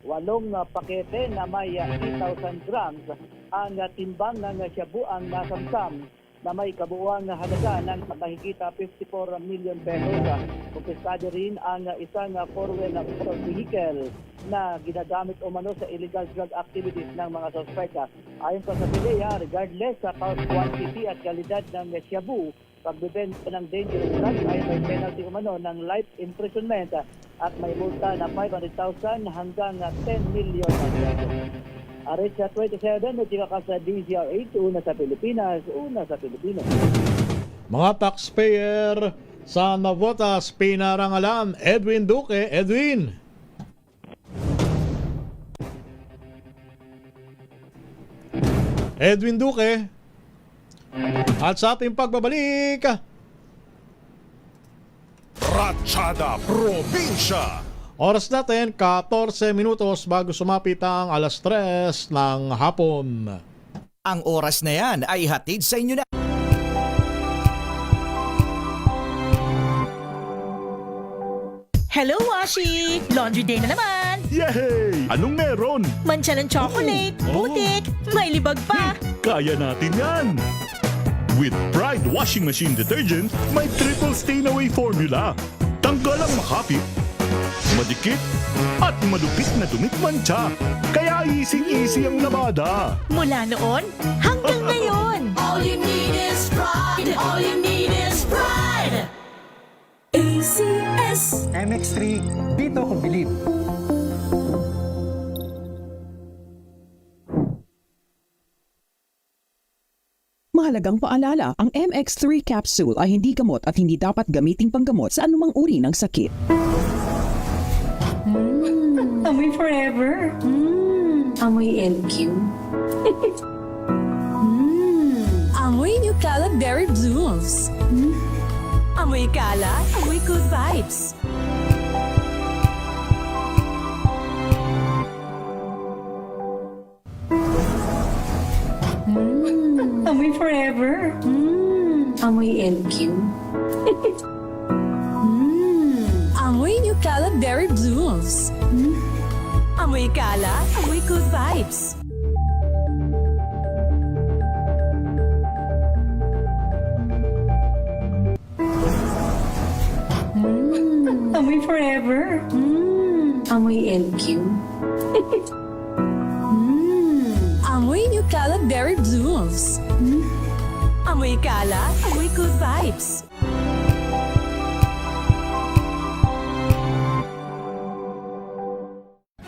8 pakete na may 8,000 grams ang timbang ng shabu ang nasamsam na may kabuuang halaga ng mahigit 54 million pesos. Kumpiskado rin ang isang 4-wheel motor vehicle na ginagamit umano sa illegal drug activities ng mga suspect. Ayon pa sa PIDEA, regardless sa quantity at kalidad ng shabu, pagbibenta ng dangerous drugs ay may penalty umano ng life imprisonment at may multa na 500,000 hanggang 10 million pesos. RH 27, natika ka sa DZRH, una sa Pilipinas, una sa Pilipino. Mga taxpayer, sa Navotas pinarangalan, Edwin Duque. Edwin. Edwin Duque. At sa ating pagbabalik, Ratchada Probinsya. oras natin 14 minutos bago sumapit ang alas 3 ng hapon. Ang oras na yan ay hatid sa inyo na. Hello, Washi! Laundry day na naman! Yay! Anong meron? Mancha ng chocolate, putik, may libag pa! Kaya natin yan! With Pride Washing Machine Detergent, may triple stain-away formula. Tanggal ang makapit, madikit, at malupit na dumit mancha. Kaya easy-easy ang labada. Mula noon hanggang ngayon! All you need is pride! All you need is pride! ACS! MX3, dito ko bilib. Mahalagang paalala, ang MX3 capsule ay hindi gamot at hindi dapat gamiting panggamot sa anumang uri ng sakit. Amoy forever. Amoy LQ. Amoy New Cala Berry Blooms. Amoy Cala, amoy good vibes. Amoy forever. Amoy LQ. Amoy New Cala Berry Blooms. Amoy Cala, amoy good vibes. Amoy forever. Amoy LQ. Amoy New Cala Berry Blooms. Amoy Cala, amoy good vibes.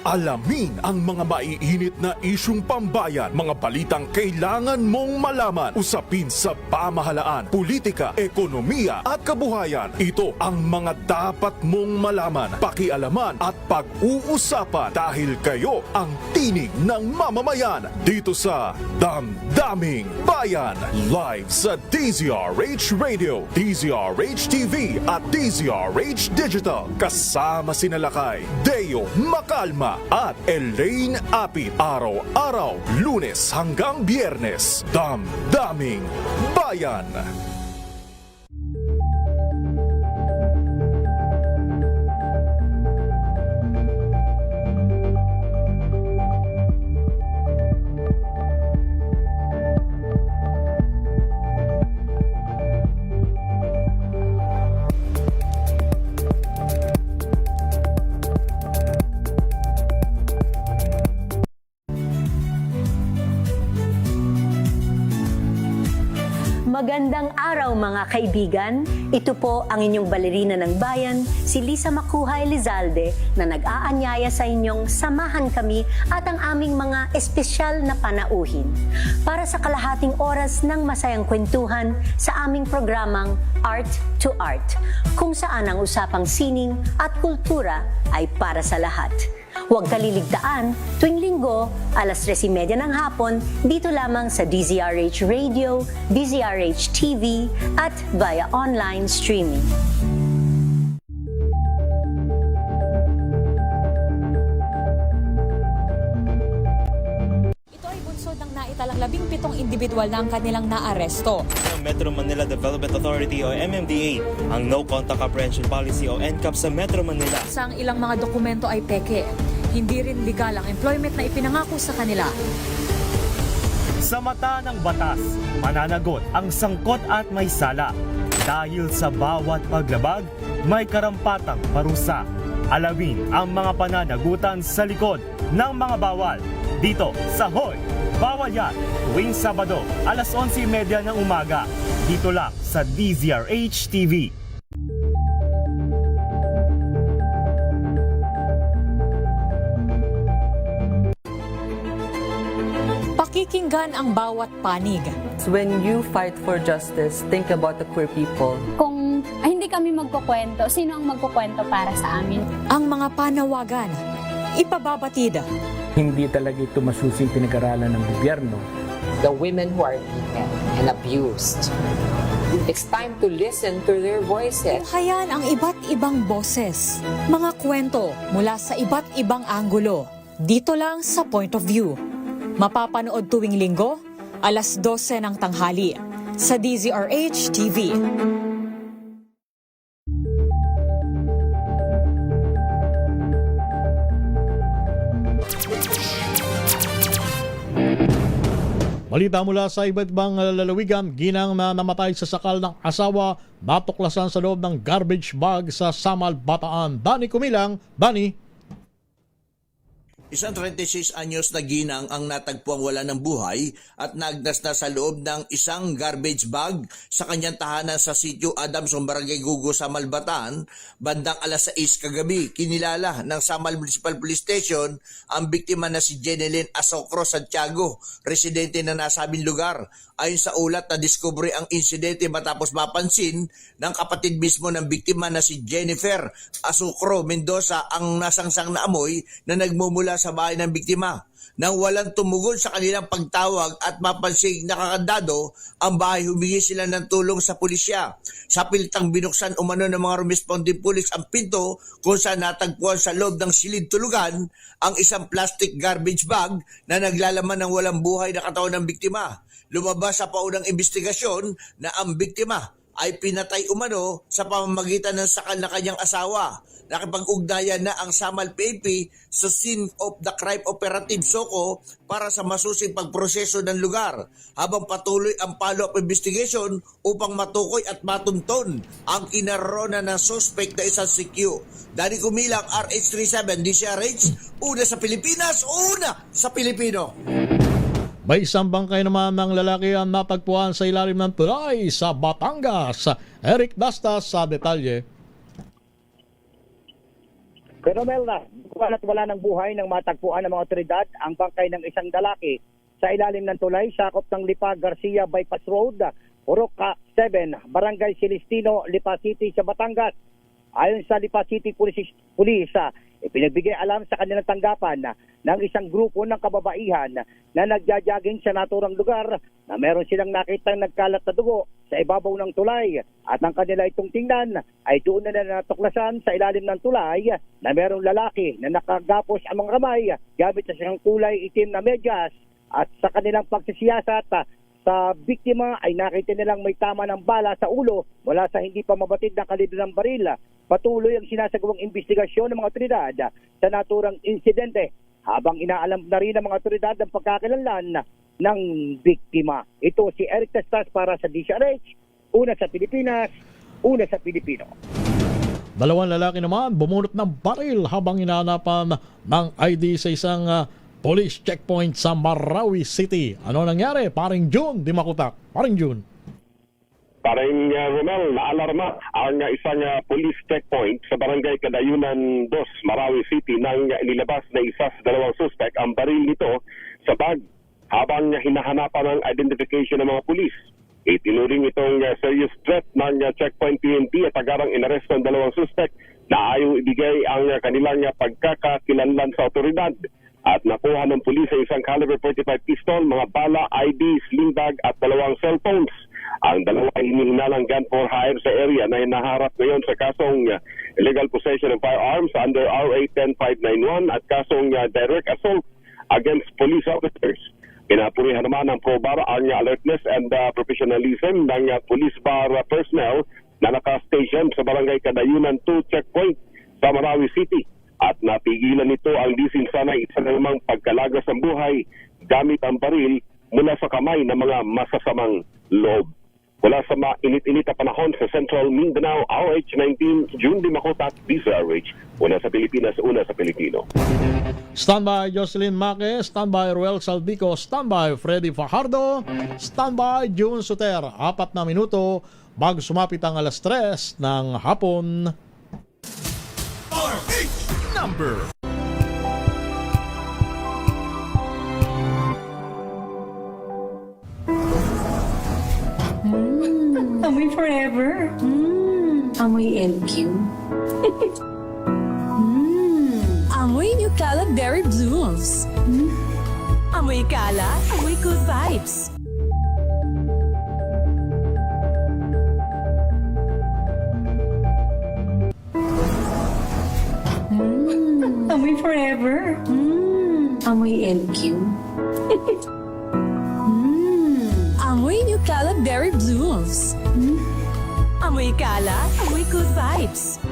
Alamin ang mga maiinit na isyung pambayan, mga balitang kailangan mong malaman, usapin sa pamahalaan, politika, ekonomiya at kabuhayan. Ito ang mga dapat mong malaman, pakialaman at pag-uusapan dahil kayo ang tinig ng mamamayan dito sa Damdaming Bayan. Live sa DZRH Radio, DZRH TV at DZRH Digital. Kasama sina Lakay, Deo Macalma at Elaine Apit. Araw-araw, Lunes hanggang Biyernes. Damdaming Bayan. Magandang araw mga kaibigan. Ito po ang inyong balerina ng bayan, si Lisa Makuha Elizalde, na nag-aanyaya sa inyong samahan kami at ang aming mga espesyal na panauhin para sa kalahating oras ng masayang kwentuhan sa aming programang Art to Art, kung saan ang usapang sining at kultura ay para sa lahat. Huwag kaliligtaan, tuwing linggo, alas 3:30 ng hapon, dito lamang sa DZRH Radio, DZRH TV, at via online streaming. Ito ay bunsod ng naitalang 17 individual na ang kanilang naaresto. Ang Metro Manila Development Authority o MMDA ang No Contact Apprehension Policy o NCAP sa Metro Manila. Sa ilang mga dokumento ay peke. Hindi rin legal ang employment na ipinangako sa kanila. Sa mata ng batas, mananagot ang sangkot at may sala. Dahil sa bawat paglabag, may karampatang parusa. Alamin ang mga pananagutan sa likod ng mga bawal. Dito sa Hoy! Bawal Yan! Tuwing Sabado, alas 11:30 ng umaga. Dito lang sa DZRH TV. Pakikinggan ang bawat panig. When you fight for justice, think about the queer people. Kung ay hindi kami magkukwento. Sino ang magkukwento para sa amin? Ang mga panawagan, ipababatid. Hindi talaga ito masusing pinag-aralan ng gobyerno. The women who are beaten and abused. It's time to listen to their voices. Tunghayan ang iba't ibang boses, mga kwento mula sa iba't ibang anggulo. Dito lang sa Point of View. Mapapanood tuwing linggo, alas 12 ng tanghali sa DZRH TV. Balita mula sa iba't ibang lalawigan, ginang na namatay sa sakal ng asawa, natuklasan sa loob ng garbage bag sa Samal, Bataan. Dani Kumilang, Dani. Isang 36 anyos na ginang ang natagpuang wala ng buhay at nagdas na sa loob ng isang garbage bag sa kanyang tahanan sa sitio Adamson, Barangay Gugo, Samal, Bataan, bandang alas 6 kagabi. Kinilala ng Samal Municipal Police Station ang biktima na si Jenelyn Asocro Santiago, residente na nasabing lugar. Ayon sa ulat, na-discovery ang insidente matapos mapansin ng kapatid mismo ng biktima na si Jennifer Asocro Mendoza ang nasangsang na amoy na nagmumula sa bahay ng biktima. Nang walang tumugon sa kanilang pagtawag at mapansing nakakandado ang bahay, humingi sila ng tulong sa pulisya. Sa pilitang binuksan umano ng mga responding police ang pinto kung saan natagpuan sa loob ng silid tulugan ang isang plastic garbage bag na naglalaman ng walang buhay na katawan ng biktima. Lumabas sa paunang investigasyon na ang biktima ay pinatay umano sa pamamagitan ng sakal na kanyang asawa. Nakipag-ugnayan na ang Samal PNP sa Scene of the Crime Operative SOCO para sa masusing pagproseso ng lugar, habang patuloy ang follow-up investigation upang matukoy at matunton ang kinaroroonan ng suspect na isang CQ. Dani Kumilang, RH37 DCRH, una sa Pilipinas, una sa Pilipino. May isang bangkay naman ng lalaki ang natagpuan sa ilalim ng tulay sa Batangas. Eric Dastas sa detalye. Pero Melna, wala ng buhay nang matagpuan ng mga otoridad ang bangkay ng isang lalaki sa ilalim ng tulay sakop ng Lipa Garcia Bypass Road, Oroca 7, Barangay Celestino, Lipa City sa Batangas. Ayon sa Lipa City Police, ipinagbigay alam sa kanilang tanggapan ng isang grupo ng kababaihan na nagja-jogging sa naturang lugar na meron silang nakitang nagkalat na dugo sa ibabaw ng tulay, at ang kanila itong tingnan ay doon na natuklasan sa ilalim ng tulay na merong lalaki na nakagapos ang mga kamay gamit sa siyang kulay itim na medyas, at sa kanilang pagsisiyasat sa biktima ay nakita nilang may tama ng bala sa ulo mula sa hindi pa mabatid na kalibre ng baril. Patuloy ang sinasagawang investigasyon ng mga otoridad sa naturang insidente, habang inaalam na rin ng mga otoridad ang pagkakalanlan ng biktima. Ito si Eric Testas para sa DCRH, una sa Pilipinas, una sa Pilipino. Dalawang lalaki naman bumunot ng baril habang inahanapan ng ID sa isang police checkpoint sa Marawi City. Ano nangyari? Paring June, di makutak. Paring June. Paring Romel, naalarma ang isang police checkpoint sa barangay Kadayunan 2, Marawi City nang inilabas na isa sa dalawang suspect ang baril nito sa bag habang hinahanapan ng identification ng mga pulis. Itinuring itong serious threat ng checkpoint PNP at agarang inaresto ang dalawang suspect na ayaw ibigay ang kanilang pagkakakilanlan sa otoridad. At nakuha ng pulis sa isang caliber 45 pistol, mga bala, ID, sling bag at dalawang cellphones. Ang dalawa ay hinihinalang gun for hire sa area na hinaharap ngayon sa kasong illegal possession of firearms under RA 10591 at kasong direct assault against police officers. Pinapurihan naman ng ProBar ang alertness and professionalism ng police bar personnel na naka-station sa barangay Kadayunan 2 checkpoint sa Marawi City. At napigilan nito ang disinsanay isa na namang pagkalagas ng buhay gamit ang baril mula sa kamay ng mga masasamang loob. Mula sa mainit-init na panahon sa Central Mindanao, RH19, June Di Makotak, DCRH, una sa Pilipinas, una sa Pilipino. Standby Jocelyn Maque, standby Ruel Saldico, standby Freddy Fajardo, standby June Suter. 4 na minuto bago sumapit ang alas 3 ng hapon. Number Amoy forever. Amoy LQ. Amoy New Cala Berry Blooms. Amoy Cala, amoy good vibes. Amoy forever. Amoy LQ. Amoy New Cala Berry Blooms. Amoy Cala, amoy good vibes.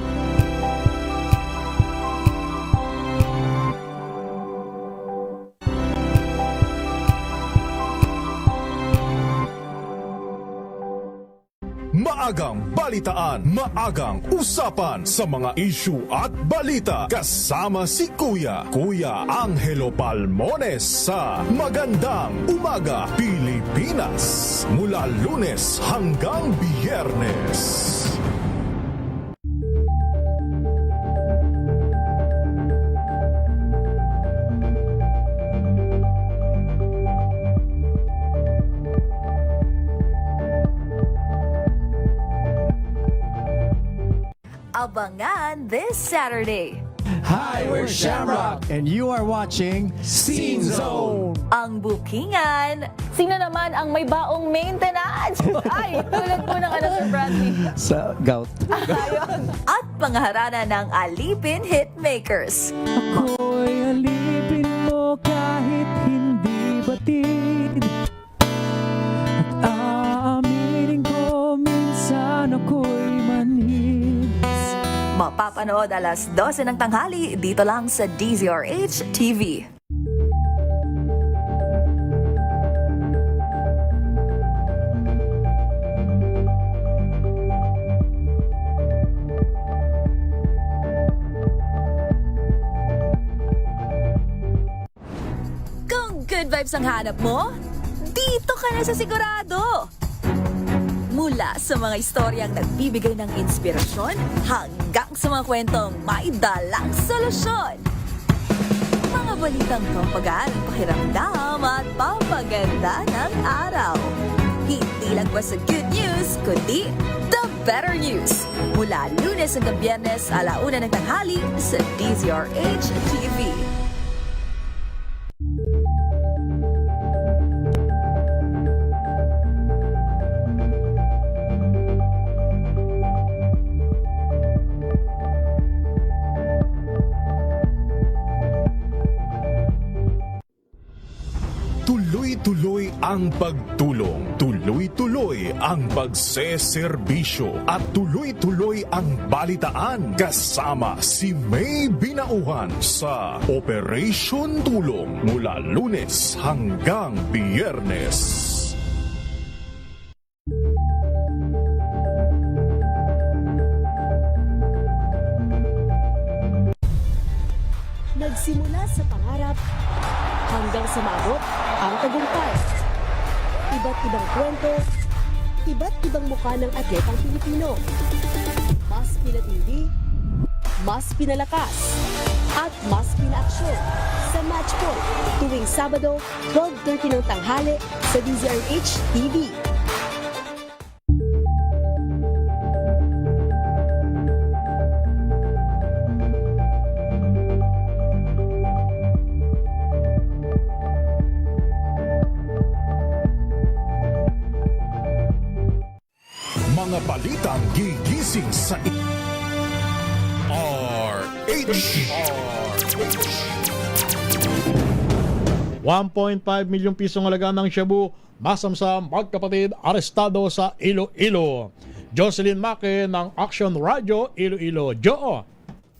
Maagang balitaan, maagang usapan sa mga issue at balita. Kasama si Kuya Angelo Palmones sa Magandang Umaga Pilipinas. Mula Lunes hanggang Biyernes. Abangan this Saturday. Hi, we're Shamrock, and you are watching Scene Zone. Ang bookingan. Sino naman ang may baong maintenance? Ay, tulad po ng Sir Bradley. Sa gout. Ayun. At pangharana ng Alipin Hitmakers. Ako'y alipin mo kahit hindi batid. At aaminin ko minsan ako'y manhid. Mapapanood alas 12 ng tanghali dito lang sa DZRH TV. Kung good vibes ang hanap mo, dito ka na sa Sigurado! Mula sa mga istoryang nagbibigay ng inspirasyon hanggang sa mga kwentong may dalang solusyon. Mga balitang pampagaan ng pakiramdam at papaganda ng araw. Hindi lang ba sa good news, kundi the better news. Mula Lunes hanggang Biyernes, 1:00 ng tanghali sa DZRH TV. Tuloy-tuloy ang pagtulong, tuloy-tuloy ang pagseserbisyo, at tuloy-tuloy ang balitaan kasama si May Binauhan sa Operation Tulong mula Lunes hanggang Biyernes. Nagsimula sa pangarap hanggang sa maabot ang tagumpay. Iba't ibang kwento, iba't ibang mukha ng atletang Pilipino. Mas pinatindi, mas pinalakas, at mas pinaaksyon sa Match Point tuwing Sabado, 12:30 ng tanghali sa DZRH TV. Mga balitang gigising sa RH. 1.5 milyong pisong halaga ng shabu, masamsam magkapatid arestado sa Iloilo. Jocelyn Maque ng Action Radio Iloilo. Jo!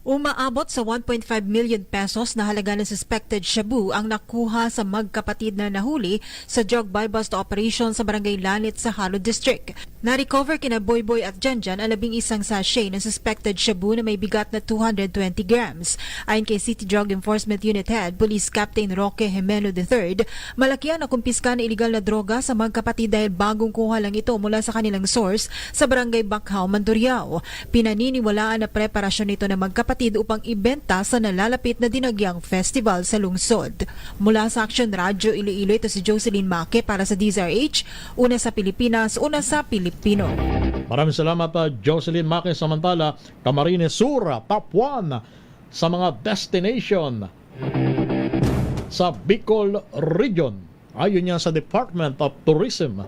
Umaabot sa 1.5 million pesos na halaga ng suspected shabu ang nakuha sa magkapatid na nahuli sa drug buy-bust operation sa Barangay Lanit sa Halo District. Na-recover kina Boyboy at Janjan ang 11 sachet ng suspected shabu na may bigat na 220 grams. Ayon kay City Drug Enforcement Unit Head, Police Captain Roque Jimeno III, malaki ang nakumpiska na iligal na droga sa magkapatid dahil bagong kuha lang ito mula sa kanilang source sa Barangay Bakhaw, Mandurriao. Pinaniniwalaan na preparasyon nito ng magkapatid magkapatid upang ibenta sa nalalapit na Dinagyang Festival sa lungsod. Mula sa Action Radio Iloilo, ito si Jocelyn Maque para sa DZRH, una sa Pilipinas, una sa Pilipino. Maraming salamat Jocelyn Maque. Samantala, Camarines Sur, top 1 sa mga destination sa Bicol Region. Ayon yan sa Department of Tourism.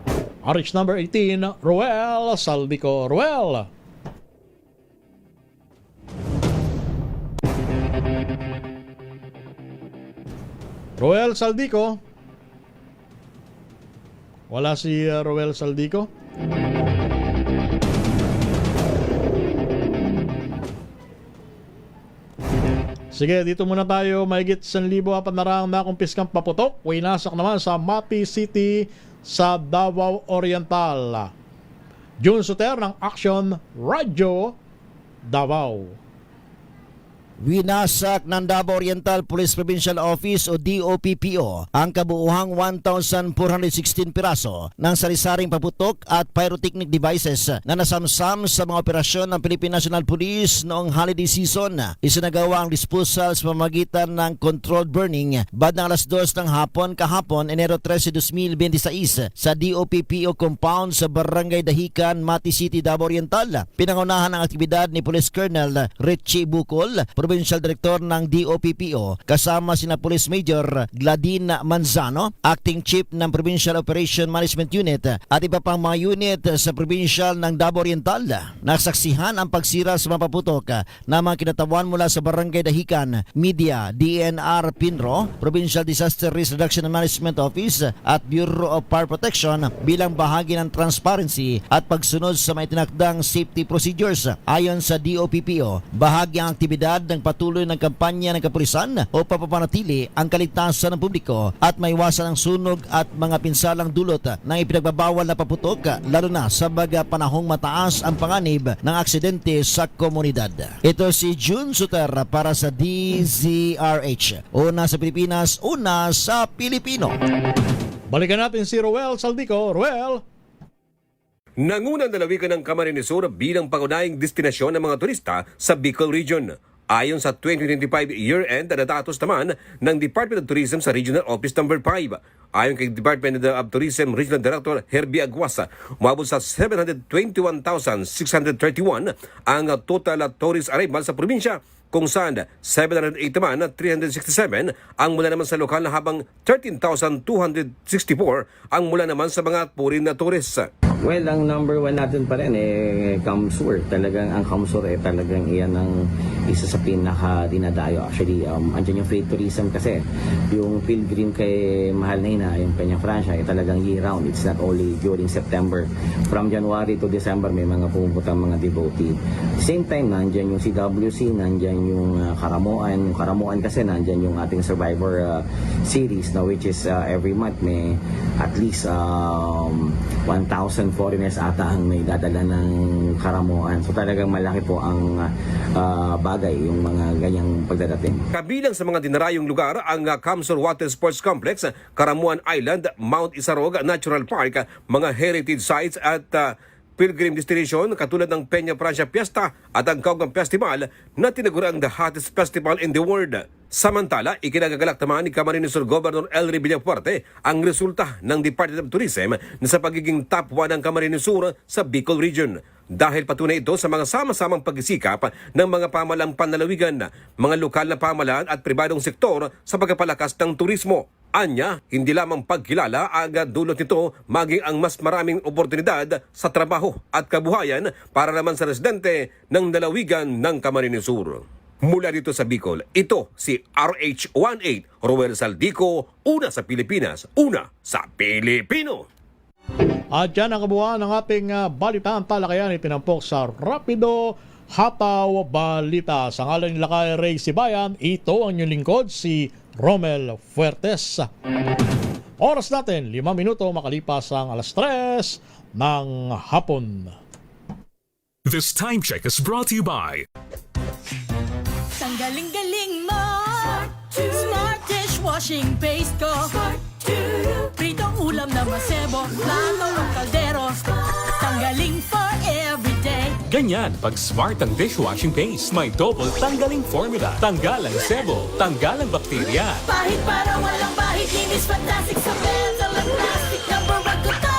RH number 18, Roel Saldico. Roel. Roel Saldico. Wala si Roel Saldico. Sige, dito muna tayo. Mahigit 1,000 at narang nakumpiskang paputok. Winasak naman sa Mati City sa Davao Oriental. June Suter ng Action Radio Davao. Winasak ng Davao Oriental Police Provincial Office o DOPPO ang kabuuhang 1,416 piraso ng sari-saring paputok at pyrotechnic devices na nasamsam sa mga operasyon ng Philippine National Police noong holiday season. Isinagawa ang disposal sa pamamagitan ng controlled burning bandang alas 2 ng hapon kahapon, Enero 13, 2026 sa DOPPO compound sa Barangay Dahican, Mati City, Davao Oriental. Pinangunahan ang aktibidad ni Police Colonel Richie Bucol, Provincial Director ng DOPPO, kasama sina Police Major Gladine Manzano, Acting Chief ng Provincial Operation Management Unit at iba pang mga unit sa Provincial ng Davao Oriental. Nasaksihan ang pagsira sa mga paputok na mga kinatawan mula sa Barangay Dahican, Media, DNR Pinro, Provincial Disaster Risk Reduction and Management Office at Bureau of Fire Protection bilang bahagi ng transparency at pagsunod sa may tinakdang safety procedures. Ayon sa DOPPO, bahagi ang aktibidad ng patuloy ng kampanya ng kapulisan o papapanatili ang kaligtasan ng publiko at maiwasan ang sunog at mga pinsalang dulot ng ipinagbabawal na paputok, lalo na sa mga panahong mataas ang panganib ng aksidente sa komunidad. Ito si June Suter para sa DZRH. Una sa Pilipinas, una sa Pilipino. Balikan natin si Roel Saldico. Roel. Nangunang dalawigan ng Camarines Sur bilang pangunahing destinasyon ng mga turista sa Bicol Region. Ayon sa 2025 year-end na datos naman ng Department of Tourism sa Regional Office No. 5. Ayon kay Department of Tourism Regional Director Herbie Aguasa, umabot sa 721,631 ang total tourist arrival sa probinsya, kung saan 708 naman at 367 ang mula naman sa lokal, habang 13,264 ang mula naman sa mga foreign na tourists. Well, ang number one natin pa rin Kamsur. Talagang ang Kamsur talagang iyan ang isa sa pinaka dinadayo. Actually, andyan yung faith tourism kasi. Yung pilgrim kay Mahal na Ina, yung Peña Francia, talagang year-round. It's not only during September. From January to December, may mga pumupuntang mga devotee. Same time, nandyan yung CWC, nandyan yung Karamuan. Yung Karamuan kasi, nandyan yung ating Survivor series, na which is every month may at least 1,000 foreigners ata ang may dadala ng Karamuan. So talagang malaki po ang bagay yung mga ganyang pagdadating. Kabilang sa mga dinarayong lugar ang Kamsur Water Sports Complex, Karamuan Island, Mount Isarog Natural Park, mga heritage sites at pilgrim destination katulad ng Peña Francia Fiesta at ang Kaugang Festival na tinaguriang the hottest festival in the world. Samantala, ikinagagalak naman ni Camarines Sur Governor Elry Villafuerte ang resulta ng Department of Tourism na sa pagiging top 1 ng Camarines Sur sa Bicol Region. Dahil patunay ito sa mga sama-samang pagsisikap ng mga pamahalang panlalawigan, mga lokal na pamahalaan at pribadong sektor sa pagpapalakas ng turismo. Anya, hindi lamang pagkilala ang dulot nito, maging ang mas maraming oportunidad sa trabaho at kabuhayan para naman sa residente ng lalawigan ng Camarines Sur. Mula dito sa Bicol, ito si RH18 Roel Saldico, una sa Pilipinas, una sa Pilipino. At yan ang kabuuan ng ating balitaan talakayan, itinampok sa Rapido Hataw Balita. Sa ngalan nila kay Ray Sibayan, ito ang inyong lingkod, si Romel Fuertes. Oras natin, 5 minuto makalipas ang alas 3 ng hapon. This time check is brought to you by Galing-galing mo, Smart dishwashing paste ko, pritong ulam na masebo, plato ng kaldero, tanggaling for everyday. Ganyan pag Smart ang dishwashing paste. May double tanggaling formula. Tanggal ang sebo, tanggal ang bakterya. Pahit para walang bahid, linis fantastic sa metal at plastic. Number 1 ko to.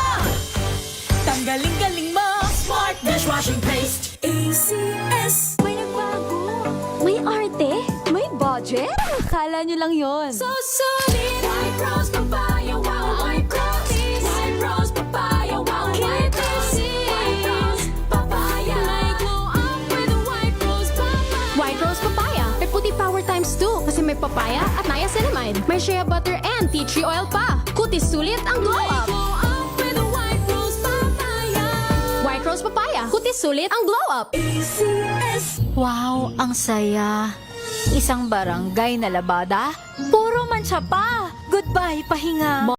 Tanggaling-galing mo, Smart dishwashing paste. ACS. May nagbago. May arte. May budget. Akala nyo lang yon. So solid. White Rose Papaya, wow. White Rose. White Rose Papaya, wow. White Rose. White Rose Papaya. May glow up with a White Rose Papaya. White Rose Papaya. May puti power times 2 kasi may papaya at niacinamide. May shea butter and tea tree oil pa. Kutis sulit ang glow up. Glow up with a White Rose Papaya. White Rose Papaya. Kutis sulit ang glow up. ACS. Wow, ang saya. Isang barangay na labada, puro mancha pa. Goodbye, pahinga.